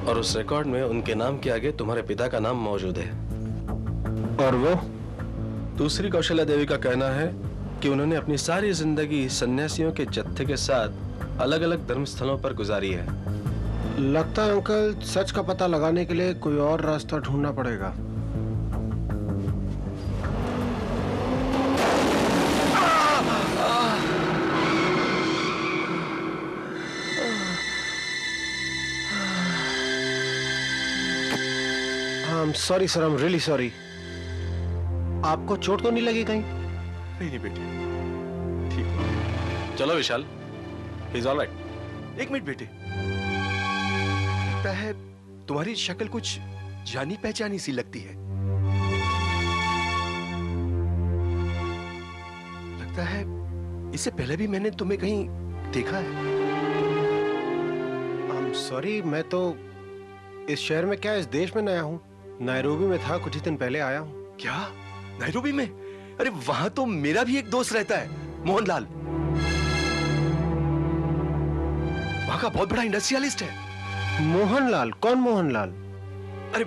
और उस रिकॉर्ड में उनके नाम के आगे तुम्हारे पिता का नाम मौजूद है। और वो दूसरी कौशल्या देवी का कहना है कि उन्होंने अपनी सारी जिंदगी सन्यासियों के जत्थे के साथ अलग अलग धर्मस्थलों पर गुजारी है। लगता है अंकल सच का पता लगाने के लिए कोई और रास्ता ढूंढना पड़ेगा। Sorry sir, I am really sorry. आपको चोट तो नहीं लगी कहीं? नहीं बेटे, ठीक है। चलो विशाल, ही इज ऑलराइट। एक मिनट बेटे, लगता है तुम्हारी शक्ल कुछ जानी पहचानी सी लगती है। लगता है इससे पहले भी मैंने तुम्हें कहीं देखा है। आई एम सॉरी, मैं तो इस शहर में क्या, इस देश में नया हूँ। नायरोबी में था, कुछ ही दिन पहले आया हूँ। क्या नायरोबी में? अरे वहां तो मेरा भी एक दोस्त रहता है, मोहनलाल। वहां का बहुत बड़ा इंडस्ट्रियलिस्ट है। मोहनलाल? कौन मोहनलाल? अरे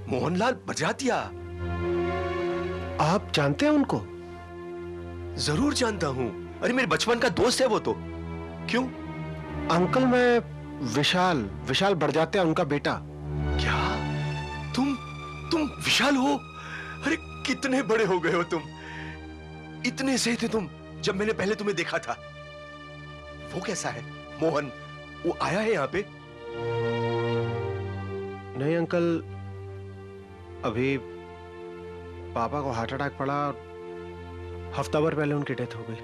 मोहनलाल बजातिया। आप जानते हैं उनको? जरूर जानता हूं। अरे मेरे बचपन का दोस्त है वो तो। क्यों? अंकल मैं विशाल बड़जात्या, उनका बेटा। क्या तुम विशाल हो? अरे कितने बड़े हो गए हो तुम। इतने से थे तुम जब मैंने पहले तुम्हें देखा था। वो कैसा है मोहन? वो आया है यहाँ पे? नहीं अंकल, अभी पापा को हार्ट अटैक पड़ा, हफ्ता भर पहले उनकी डेथ हो गई।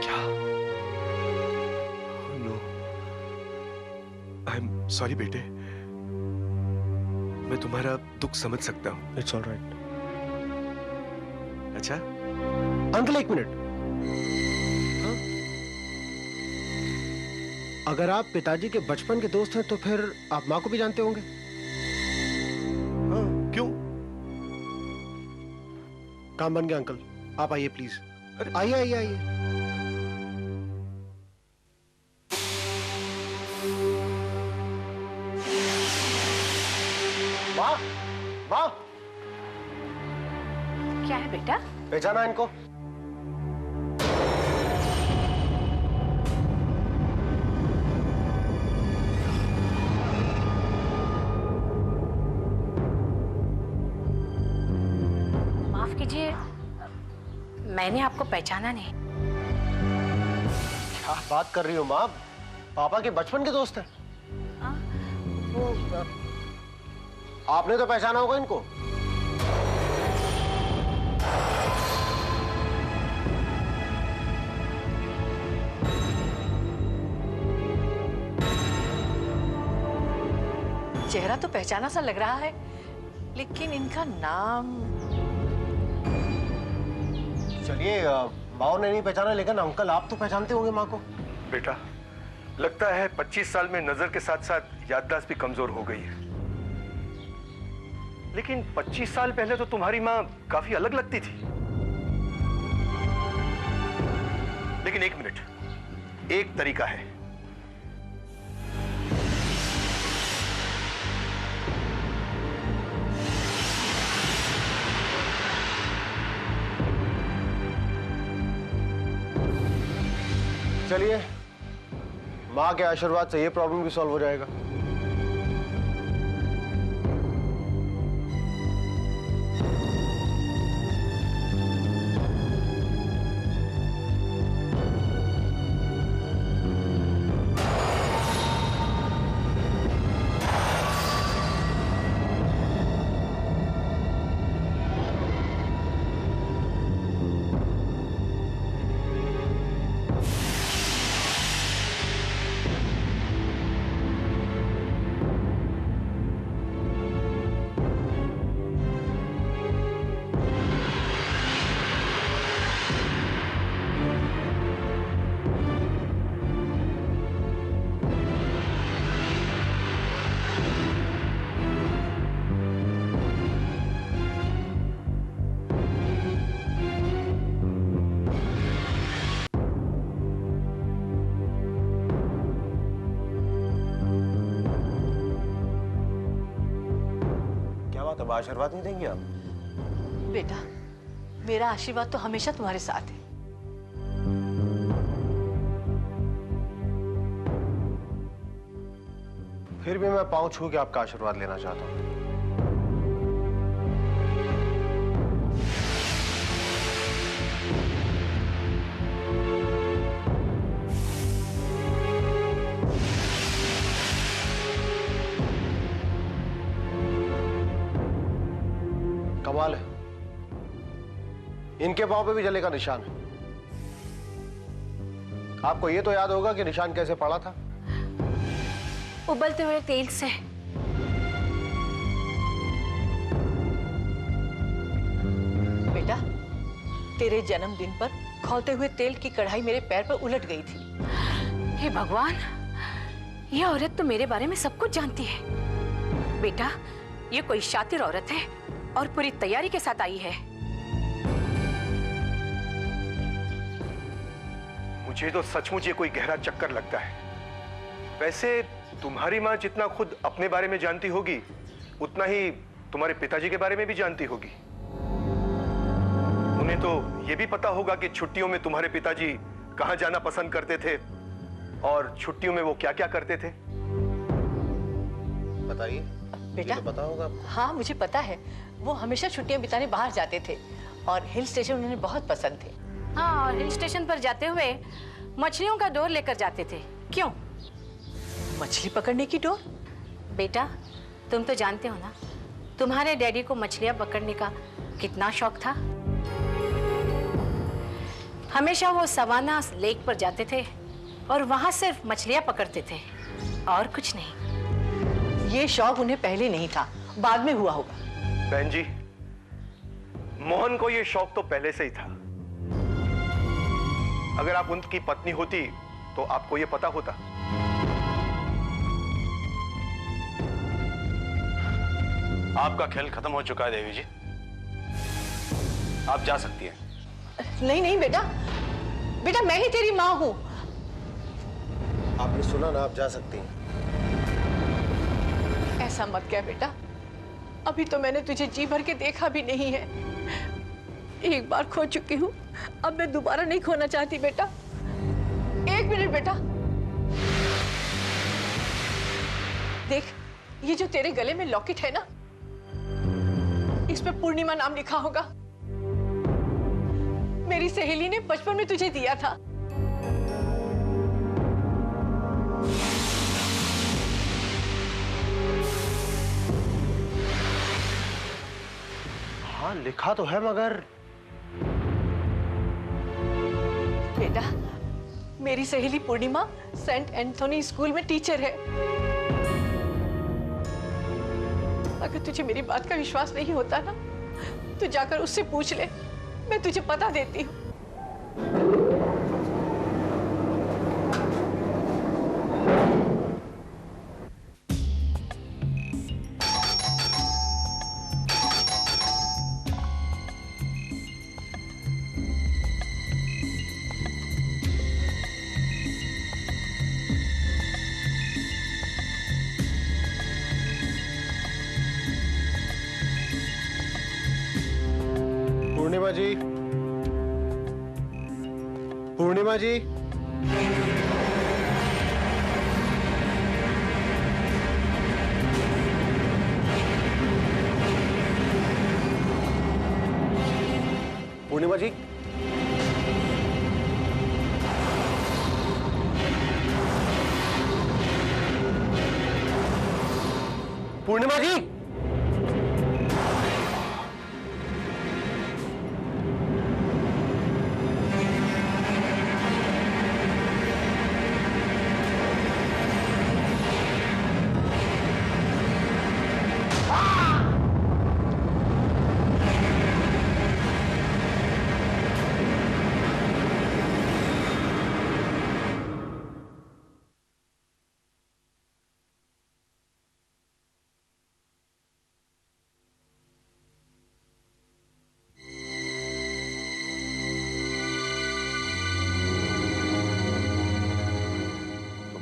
क्या? नो, आई एम सॉरी बेटे। मैं तुम्हारा दुख समझ सकता हूं। It's alright. अच्छा अंकल एक मिनट। अगर आप पिताजी के बचपन के दोस्त हैं तो फिर आप माँ को भी जानते होंगे? हाँ, क्यों? काम बन गया अंकल, आप आइए प्लीज। आइए आइए आइए। वाह वाह, क्या है बेटा? पहचाना इनको? माफ कीजिए, मैंने आपको पहचाना नहीं। क्या बात कर रही हो माँ? पापा के बचपन के दोस्त हैं। वो आपने तो पहचाना होगा इनको। चेहरा तो पहचाना सा लग रहा है, लेकिन इनका नाम। चलिए, माँ ने नहीं पहचाना, लेकिन अंकल आप तो पहचानते होंगे माँ को। बेटा, लगता है 25 साल में नजर के साथ साथ याददाश्त भी कमजोर हो गई है। लेकिन 25 साल पहले तो तुम्हारी माँ काफी अलग लगती थी। लेकिन एक मिनट, एक तरीका है। चलिए, माँ के आशीर्वाद से ये प्रॉब्लम भी सॉल्व हो जाएगा। अब आशीर्वाद नहीं देंगे आप? बेटा, मेरा आशीर्वाद तो हमेशा तुम्हारे साथ है। फिर भी मैं पांव छू के आपका आशीर्वाद लेना चाहता हूं। कमाल है, इनके पांव पे भी जले का निशान है। आपको ये तो याद होगा कि निशान कैसे पड़ा था? उबलते हुए तेल से। बेटा, तेरे जन्मदिन पर खौलते हुए तेल की कढ़ाई मेरे पैर पर उलट गई थी। हे भगवान, ये औरत तो मेरे बारे में सब कुछ जानती है। बेटा, ये कोई शातिर औरत है और पूरी तैयारी के साथ आई है। मुझे तो सचमुच ये कोई गहरा चक्कर लगता है। वैसे तुम्हारी माँ जितना खुद अपने बारे में जानती होगी, उतना ही तुम्हारे पिताजी के बारे में भी जानती होगी। उन्हें तो ये भी पता होगा कि छुट्टियों में तुम्हारे पिताजी कहाँ जाना पसंद करते थे और छुट्टियों में वो क्या क्या करते थे। बताइए। बेटा, तो पता होगा आपको? हाँ, मुझे पता है। वो हमेशा छुट्टियां बिताने बाहर जाते थे और हिल स्टेशन उन्हें बहुत पसंद थे। हाँ, और हिल स्टेशन पर जाते हुए मछलियों का डोर लेकर जाते थे। क्यों? मछली पकड़ने की डोर? बेटा, तुम तो जानते हो ना, तुम्हारे डैडी को मछलियां पकड़ने का कितना शौक था। हमेशा वो सवाना लेक पर जाते थे और वहां सिर्फ मछलियां पकड़ते थे और कुछ नहीं। ये शौक उन्हें पहले नहीं था, बाद में हुआ होगा। बहन जी, मोहन को ये शौक तो पहले से ही था। अगर आप उनकी पत्नी होती तो आपको ये पता होता। आपका खेल खत्म हो चुका है देवी जी, आप जा सकती हैं। नहीं नहीं बेटा, बेटा मैं ही तेरी माँ हूँ। आपने सुना ना, आप जा सकती हैं। ऐसा मत कह बेटा, अभी तो मैंने तुझे जी भर के देखा भी नहीं है। एक बार खो चुकी हूँ, अब मैं दोबारा नहीं खोना चाहती बेटा। एक मिनट बेटा, देख ये जो तेरे गले में लॉकेट है ना, इस पे पूर्णिमा नाम लिखा होगा। मेरी सहेली ने बचपन में तुझे दिया था। हाँ लिखा तो है, मगर बेटा, मेरी सहेली पूर्णिमा सेंट एंथोनी स्कूल में टीचर है। अगर तुझे मेरी बात का विश्वास नहीं होता ना, तो जाकर उससे पूछ ले, मैं तुझे पता देती हूँ। पूर्णिमा जी, पूर्णिमा जी, पूर्णिमा जी, पूर्णिमा जी,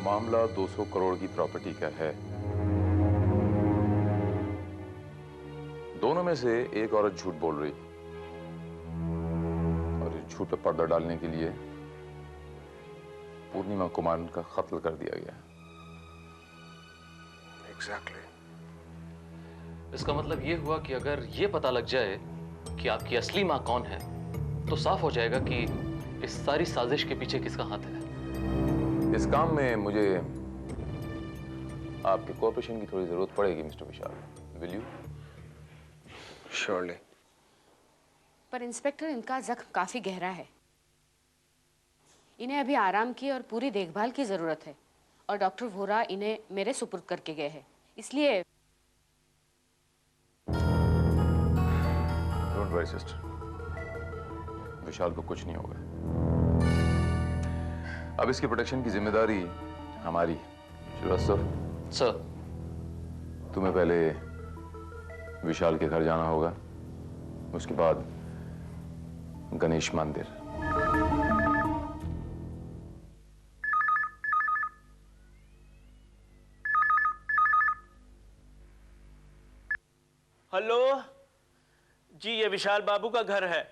मामला 200 करोड़ की प्रॉपर्टी का है। दोनों में से एक औरत झूठ बोल रही, झूठ पर पर्दा डालने के लिए पूर्णिमा कुमार का कत्ल कर दिया गया। एग्जैक्टली। इसका मतलब ये हुआ कि अगर ये पता लग जाए कि आपकी असली माँ कौन है तो साफ हो जाएगा कि इस सारी साजिश के पीछे किसका हाथ है। इस काम में मुझे आपके कोऑपरेशन की थोड़ी जरूरत पड़ेगी mister Vishal. Will you? Surely. पर इंस्पेक्टर, इनका जख्म काफी गहरा है। इन्हें अभी आराम की और पूरी देखभाल की जरूरत है और डॉक्टर वोरा इन्हें मेरे सुपुर्द करके गए हैं, इसलिए। डोंट वरी सिस्टर, विशाल को कुछ नहीं होगा। अब इसकी प्रोटेक्शन की जिम्मेदारी हमारी। श्रीवास्तव सर, तुम्हें पहले विशाल के घर जाना होगा, उसके बाद गणेश मंदिर। हेलो जी, ये विशाल बाबू का घर है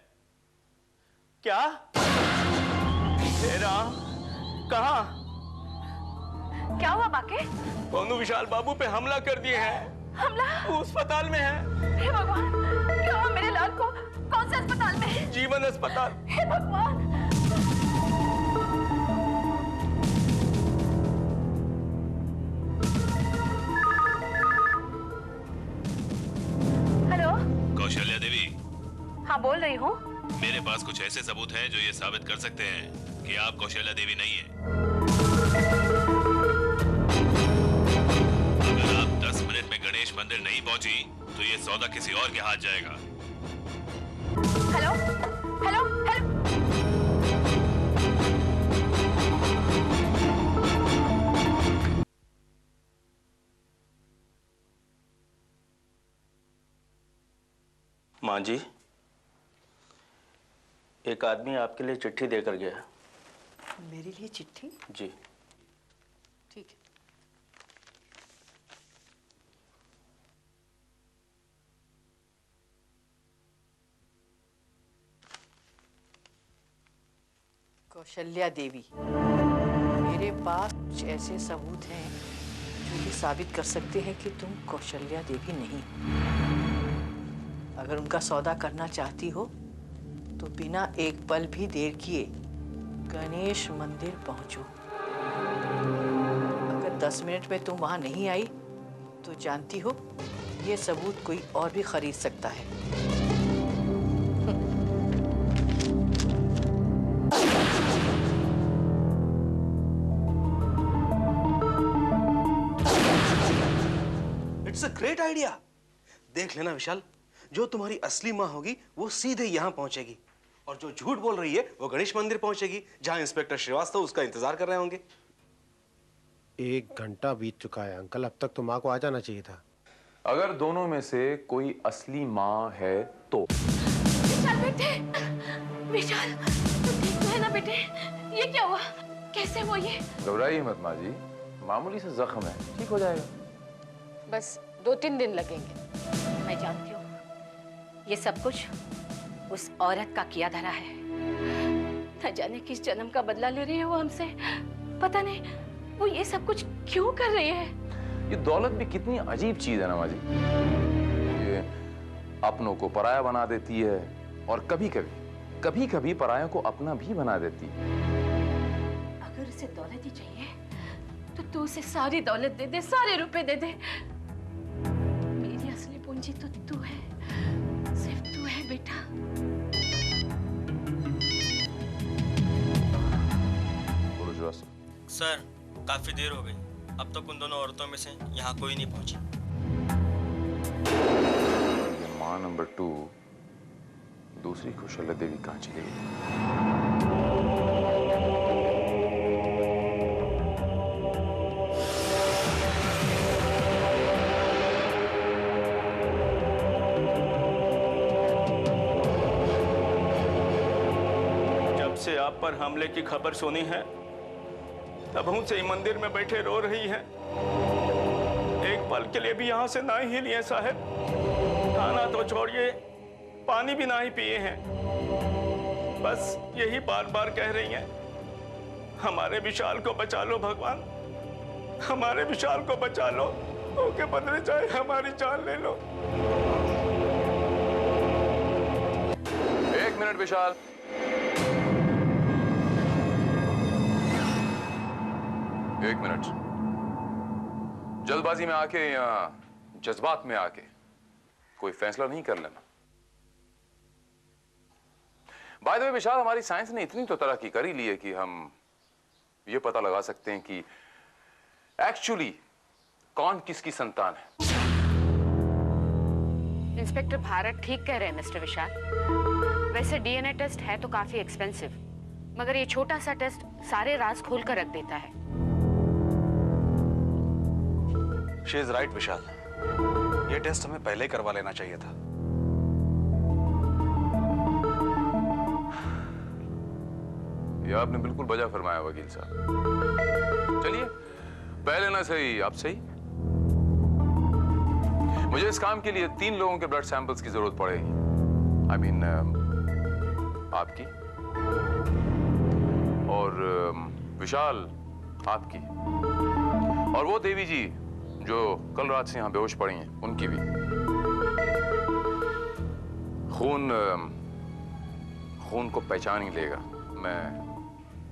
क्या? तेरा कहाँ? क्या हुआ बाके? कौनू विशाल बाबू पे हमला कर दिए हैं। हमला? वो अस्पताल में है। हे भगवान, क्या हुआ मेरे लाल को? कौन से अस्पताल में? जीवन अस्पताल। हे भगवान। हेलो, कौशल्या देवी। हाँ बोल रही हूँ। मेरे पास कुछ ऐसे सबूत हैं जो ये साबित कर सकते हैं कि आप कौशल्या देवी नहीं हैं। अगर आप 10 मिनट में गणेश मंदिर नहीं पहुंची तो ये सौदा किसी और के हाथ जाएगा। Hello hello hello. माँ जी, एक आदमी आपके लिए चिट्ठी देकर गया। मेरे लिए चिट्ठी? जी। ठीक है। कौशल्या देवी, मेरे पास कुछ ऐसे सबूत हैं जो ये साबित कर सकते हैं कि तुम कौशल्या देवी नहीं। अगर उनका सौदा करना चाहती हो तो बिना एक पल भी देर किए गणेश मंदिर पहुंचो। अगर 10 मिनट में तुम वहां नहीं आई तो जानती हो ये सबूत कोई और भी खरीद सकता है। It's a great idea. देख लेना विशाल, जो तुम्हारी असली माँ होगी वो सीधे यहाँ पहुंचेगी और जो झूठ बोल रही है वो गणेश मंदिर पहुंचेगी जहां इंस्पेक्टर श्रीवास्तव उसका इंतजार कर रहे होंगे। 1 घंटा बीत चुका है अंकल, अब तक तो माँ को आ जाना चाहिए था। अगर दोनों में से कोई असली माँ है तो। विशाल बेटे, विशाल तुम ठीक तो है ना बेटे? ये क्या हुआ? कैसे हुआ ये? घबराइए मत माँ जी, मामूली सा जख्म है, ठीक हो जाएगा। बस 2-3 दिन लगेंगे। मैं जानती हूँ ये सब कुछ उस औरत का किया धरा है। न जाने किस जन्म का बदला ले रही है वो हमसे। पता नहीं वो ये सब कुछ क्यों कर रही है। ये दौलत भी कितनी अजीब चीज है ना माँ जी। ये अपनों को पराया बना देती है और कभी कभी परायों को अपना भी बना देती है। अगर उसे दौलत ही चाहिए तो तू उसे सारी दौलत दे दे, सारे रुपए दे दे। मेरी असली पूंजी तो तू है, सिर्फ तू है बेटा। सर, काफी देर हो गई, अब तक उन दोनों औरतों में से यहाँ कोई नहीं पहुंची। माँ नंबर 2 दूसरी कौशल्या देवी कहाँ चली गई? जब से आप पर हमले की खबर सुनी है तब उनसे मंदिर में बैठे रो रही हैं। एक पल के लिए भी यहाँ से ना ही लिए साहब। खाना तो छोड़िए, पानी भी ना ही पिए हैं। बस यही बार बार कह रही हैं, हमारे विशाल को बचा लो भगवान, हमारे विशाल को बचा लो, उसके बदले चाहे हमारी जान ले लो। 1 मिनट विशाल। एक मिनट। जल्दबाजी में आके या जज्बात में आके कोई फैसला नहीं कर लेना। बाय द वे विशाल, हमारी साइंस ने इतनी तो तरक्की कर ही ली है कि हम ये पता लगा सकते हैं कि एक्चुअली कौन किसकी संतान है। इंस्पेक्टर भारत ठीक कह रहे हैं मिस्टर विशाल। वैसे डीएनए टेस्ट है तो काफी एक्सपेंसिव, मगर ये छोटा सा टेस्ट सारे राज खोल कर रख देता है। शी इज राइट विशाल, ये टेस्ट हमें पहले ही करवा लेना चाहिए था। ये आपने बिल्कुल बजा फरमाया वकील साहब। चलिए, पहले ना सही अब सही। मुझे इस काम के लिए 3 लोगों के ब्लड सैंपल्स की जरूरत पड़ेगी। आई मीन आपकी और विशाल आपकी, और वो देवी जी जो कल रात से यहां बेहोश पड़ी हैं उनकी भी। खून को पहचान ही लेगा। मैं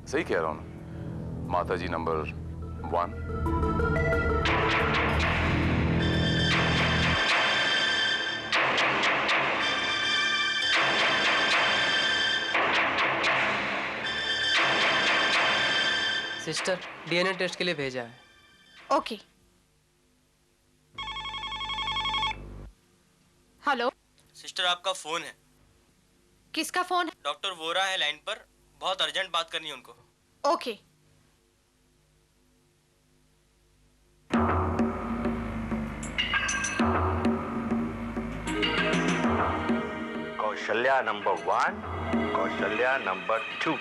सही कह रहा हूं ना माता जी नंबर 1? सिस्टर, डीएनए टेस्ट के लिए भेजा है। ओके। हेलो सिस्टर, आपका फोन है। किसका फोन है? डॉक्टर वोरा है लाइन पर, बहुत अर्जेंट बात करनी है उनको। Okay. Kaushalya number 1, Kaushalya number 2।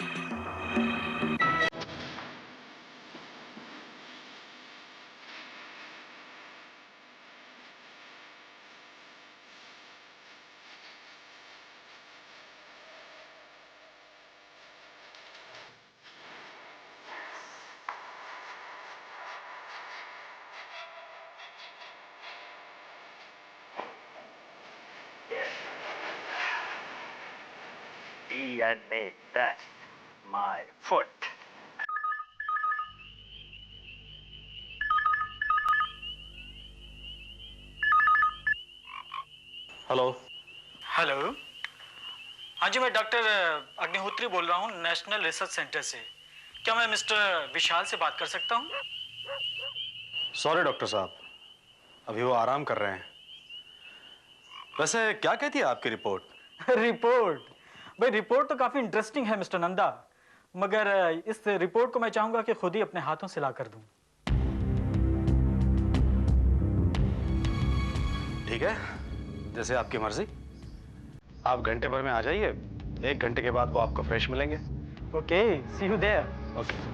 DNA test, my foot. Hello. Hello, हाँ जी, मैं डॉक्टर अग्निहोत्री बोल रहा हूँ नेशनल रिसर्च सेंटर से। क्या मैं मिस्टर विशाल से बात कर सकता हूँ? सॉरी डॉक्टर साहब, अभी वो आराम कर रहे हैं। वैसे क्या कहती है आपकी रिपोर्ट? रिपोर्ट? भाई रिपोर्ट तो काफी इंटरेस्टिंग है मिस्टर नंदा, मगर इस रिपोर्ट को मैं चाहूंगा कि खुद ही अपने हाथों से ला कर दूं। ठीक है, जैसे आपकी मर्जी। आप घंटे भर में आ जाइए, 1 घंटे के बाद वो आपको फ्रेश मिलेंगे। Okay, see you there. Okay.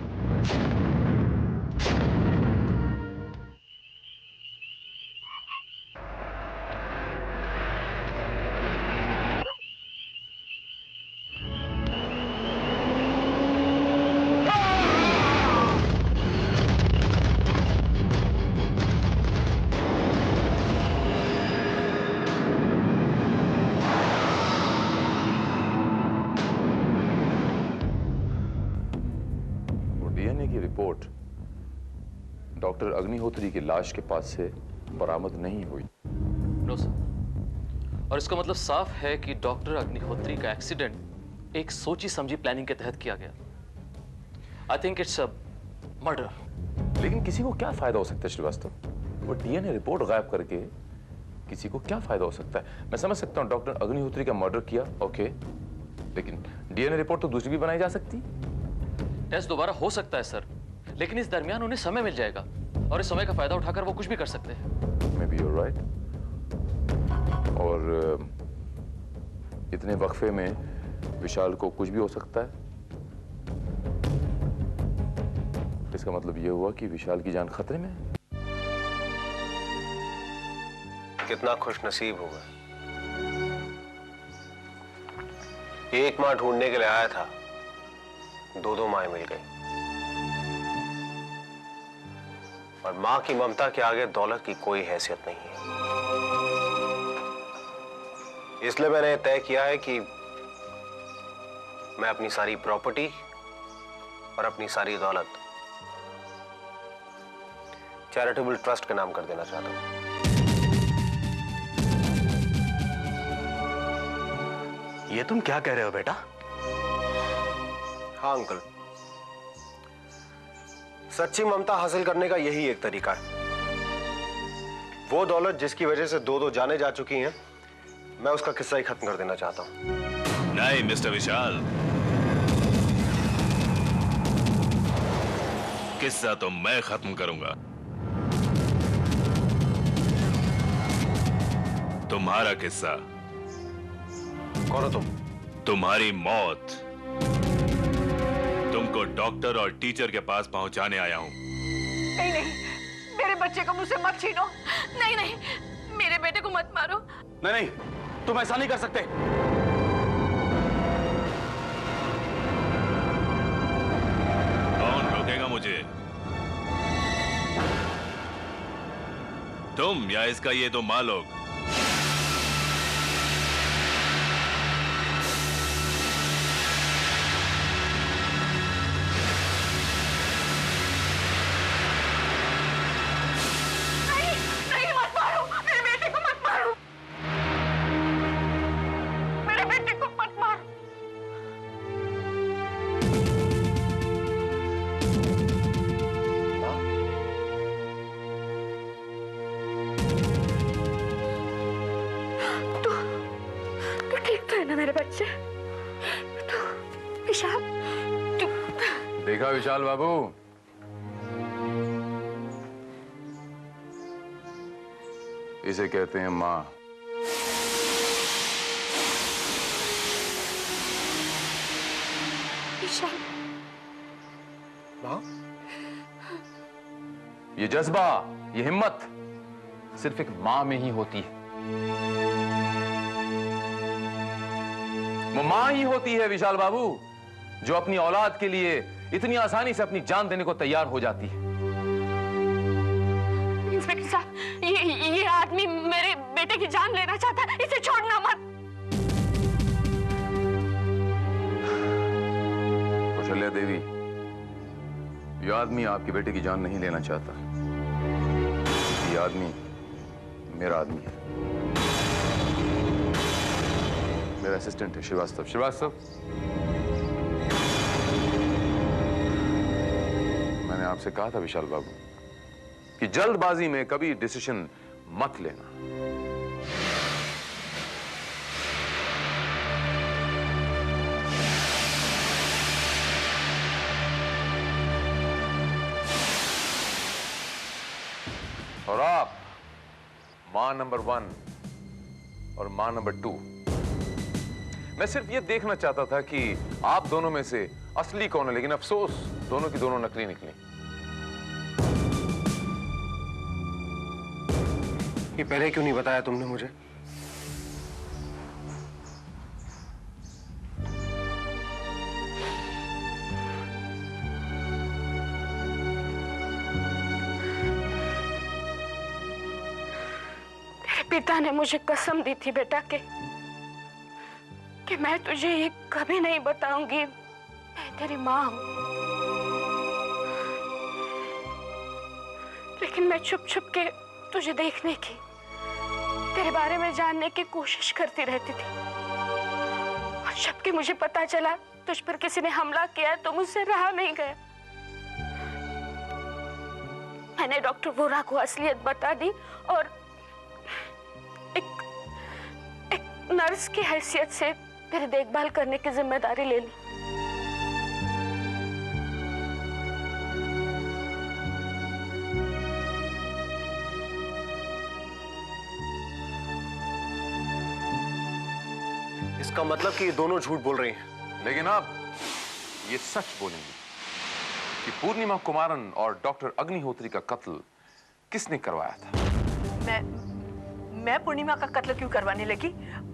Report doctor Agnihotri की लाश के पास से बरामद नहीं हुई। नो सर, और इसका मतलब साफ है कि डॉक्टर अग्निहोत्री का एक्सीडेंट एक सोची समझी प्लानिंग के तहत किया गया। I think it's a murder. लेकिन किसी को क्या फायदा हो सकता है श्रीवास्तव? वो डीएनए रिपोर्ट गायब करके किसी को क्या फायदा हो सकता है? मैं समझ सकता हूँ डॉक्टर अग्निहोत्री का मर्डर किया, ओके, लेकिन डीएनए रिपोर्ट तो दूसरी भी बनाई जा सकती। टेस्ट दोबारा हो सकता है सर, लेकिन इस दरमियान उन्हें समय मिल जाएगा और इस समय का फायदा उठाकर वो कुछ भी कर सकते हैं। Maybe you are right. और इतने वक्फे में विशाल को कुछ भी हो सकता है। इसका मतलब ये हुआ कि विशाल की जान खतरे में है। कितना खुश नसीब होगा एक मां ढूंढने के लिए आया था, दो माएं मिल गई। और मां की ममता के आगे दौलत की कोई हैसियत नहीं है। इसलिए मैंने तय किया है कि मैं अपनी सारी प्रॉपर्टी और अपनी सारी दौलत चैरिटेबल ट्रस्ट के नाम कर देना चाहता हूं। ये तुम क्या कह रहे हो बेटा? हाँ अंकल, सच्ची ममता हासिल करने का यही एक तरीका है। वो दौलत जिसकी वजह से दो जाने जा चुकी हैं, मैं उसका किस्सा ही खत्म कर देना चाहता हूं। नहीं मिस्टर विशाल, किस्सा तो मैं खत्म करूंगा। तुम्हारा किस्सा। कौन हो तुम? तुम्हारी मौत। तुमको डॉक्टर और टीचर के पास पहुंचाने आया हूं। नहीं नहीं, मेरे बच्चे को मुझसे मत छीनो। नहीं नहीं, मेरे बेटे को मत मारो। नहीं नहीं, तुम ऐसा नहीं कर सकते। कौन रोकेगा मुझे? तुम या इसका ये दो माँ लोग? देखा विशाल बाबू, इसे कहते हैं मां। विशाल, मां? ये जज्बा, ये हिम्मत सिर्फ एक मां में ही होती है। वो मां ही होती है विशाल बाबू, जो अपनी औलाद के लिए इतनी आसानी से अपनी जान देने को तैयार हो जाती है। इंस्पेक्टर साहब, ये आदमी मेरे बेटे की जान लेना चाहता है, इसे छोड़ना मत। कौशल्या देवी, ये आदमी आपके बेटे की जान नहीं लेना चाहता। ये आदमी मेरा आदमी है, मेरा असिस्टेंट है श्रीवास्तव। श्रीवास्तव, मैंने आपसे कहा था विशाल बाबू कि जल्दबाजी में कभी डिसीजन मत लेना। और आप मां नंबर 1 और मां नंबर 2, मैं सिर्फ ये देखना चाहता था कि आप दोनों में से असली कौन है, लेकिन अफसोस दोनों की दोनों नकली निकली। ये पहले क्यों नहीं बताया तुमने मुझे? तेरे पिता ने मुझे कसम दी थी बेटा कि मैं तुझे ये कभी नहीं बताऊंगी मैं तेरी मां हूं। लेकिन मैं छुप छुप के तुझे देखने की, तेरे बारे में जानने की कोशिश करती रहती थी। और जबकि मुझे पता चला तुझ पर किसी ने हमला किया तो मुझसे रहा नहीं गया। मैंने डॉक्टर वोरा को असलियत बता दी और एक नर्स की हैसियत से तेरी देखभाल करने की जिम्मेदारी ले ली। इसका मतलब कि ये दोनों झूठ बोल रही हैं। लेकिन आप ये सच बोलेंगे कि पूर्णिमा कुमारन और डॉक्टर अग्निहोत्री का कत्ल किसने करवाया था? मैं पूर्णिमा का कत्ल क्यों करवाने लगी?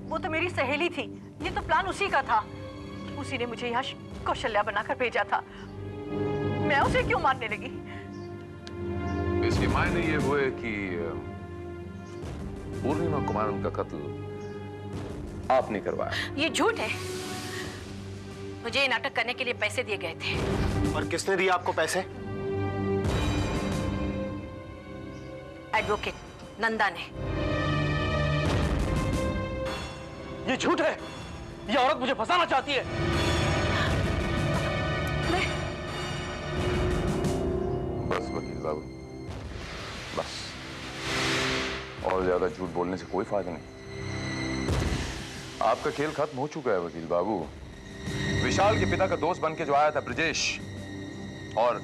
वो तो मेरी सहेली थी। ये तो प्लान उसी का था। उसी ने मुझे यहाँ कौशल्या बनाकर भेजा था। मैं उसे क्यों मारने लगी? इसके मायने ये हुए कि पूर्णिमा कुमारन का कत्ल आपने करवाया। ये झूठ है। मुझे ये नाटक करने के लिए पैसे दिए गए थे। और किसने दिया आपको पैसे? एडवोकेट नंदा ने। ये झूठ है। ये औरत मुझे फंसाना चाहती है। बस वकील बाबू, बस। और ज्यादा झूठ बोलने से कोई फायदा नहीं। आपका खेल खत्म हो चुका है वकील बाबू। विशाल के पिता का दोस्त बन के जो आया था ब्रिजेश, और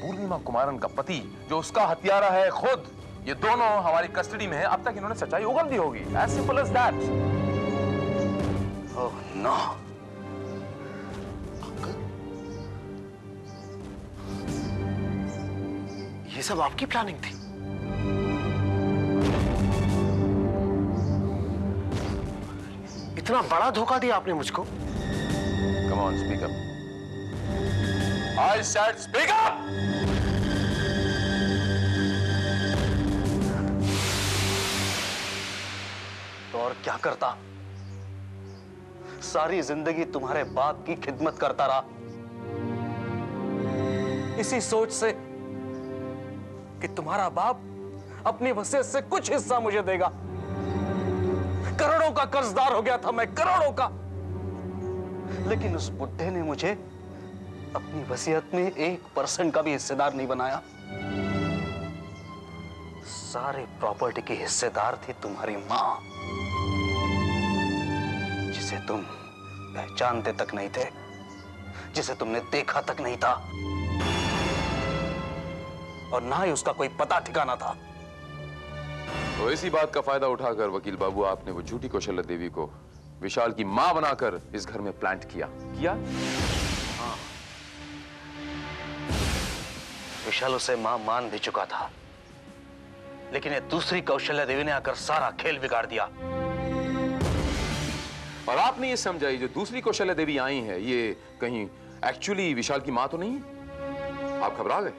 पूर्णिमा कुमारन का पति जो उसका हत्यारा है खुद, ये दोनों हमारी कस्टडी में है। अब तक इन्होंने सच्चाई उगल दी होगी। As simple as that. Oh no. ये सब आपकी प्लानिंग थी? इतना बड़ा धोखा दिया आपने मुझको? Come on, speak up. I said speak up! तो और क्या करता? सारी जिंदगी तुम्हारे बाप की खिदमत करता रहा, इसी सोच से कि तुम्हारा बाप अपनी वसीयत से कुछ हिस्सा मुझे देगा। करोड़ों का कर्जदार हो गया था मैं, करोड़ों का। लेकिन उस बुड्ढे ने मुझे अपनी वसीयत में 1% का भी हिस्सेदार नहीं बनाया। सारे प्रॉपर्टी की हिस्सेदार थी तुम्हारी मां, जिसे तुम पहचानते तक नहीं थे, जिसे तुमने देखा तक नहीं था, और ना ही उसका कोई पता ठिकाना था। तो इसी बात का फायदा उठाकर वकील बाबू आपने वो झूठी कौशल्या देवी को विशाल की मां बनाकर इस घर में प्लांट किया। हाँ। विशाल उसे मां मान भी चुका था, लेकिन ये दूसरी कौशल्या देवी ने आकर सारा खेल बिगाड़ दिया। और आपने ये समझा ये जो दूसरी कौशल्या देवी आई है, ये कहीं एक्चुअली विशाल की मां तो नहीं? आप घबरा गए।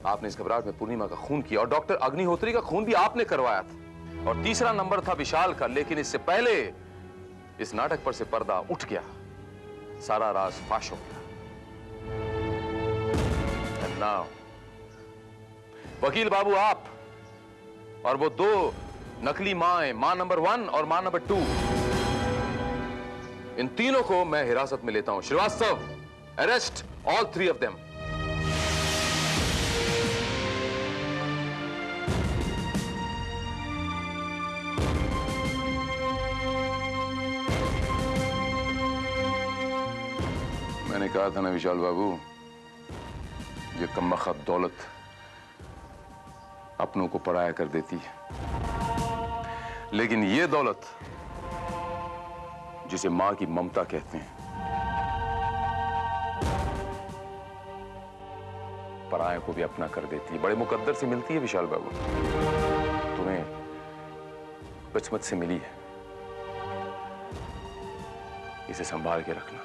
आपने इस घबराहट में पूर्णिमा का खून किया, और डॉक्टर अग्निहोत्री का खून भी आपने करवाया था। और तीसरा नंबर था विशाल का, लेकिन इससे पहले इस नाटक पर से पर्दा उठ गया, सारा राज फाश हो गया। And now, वकील बाबू आप और वो दो नकली मां, मां नंबर 1 और मां नंबर 2, इन तीनों को मैं हिरासत में लेता हूं। Srivastava, arrest all 3 of them। मैंने कहा था ना विशाल बाबू, ये कमबख्त दौलत अपनों को पराया कर देती है, लेकिन ये दौलत जिसे मां की ममता कहते हैं, पराया को भी अपना कर देती है। बड़े मुकद्दर से मिलती है विशाल बाबू, तुम्हें किस्मत से मिली है, इसे संभाल के रखना।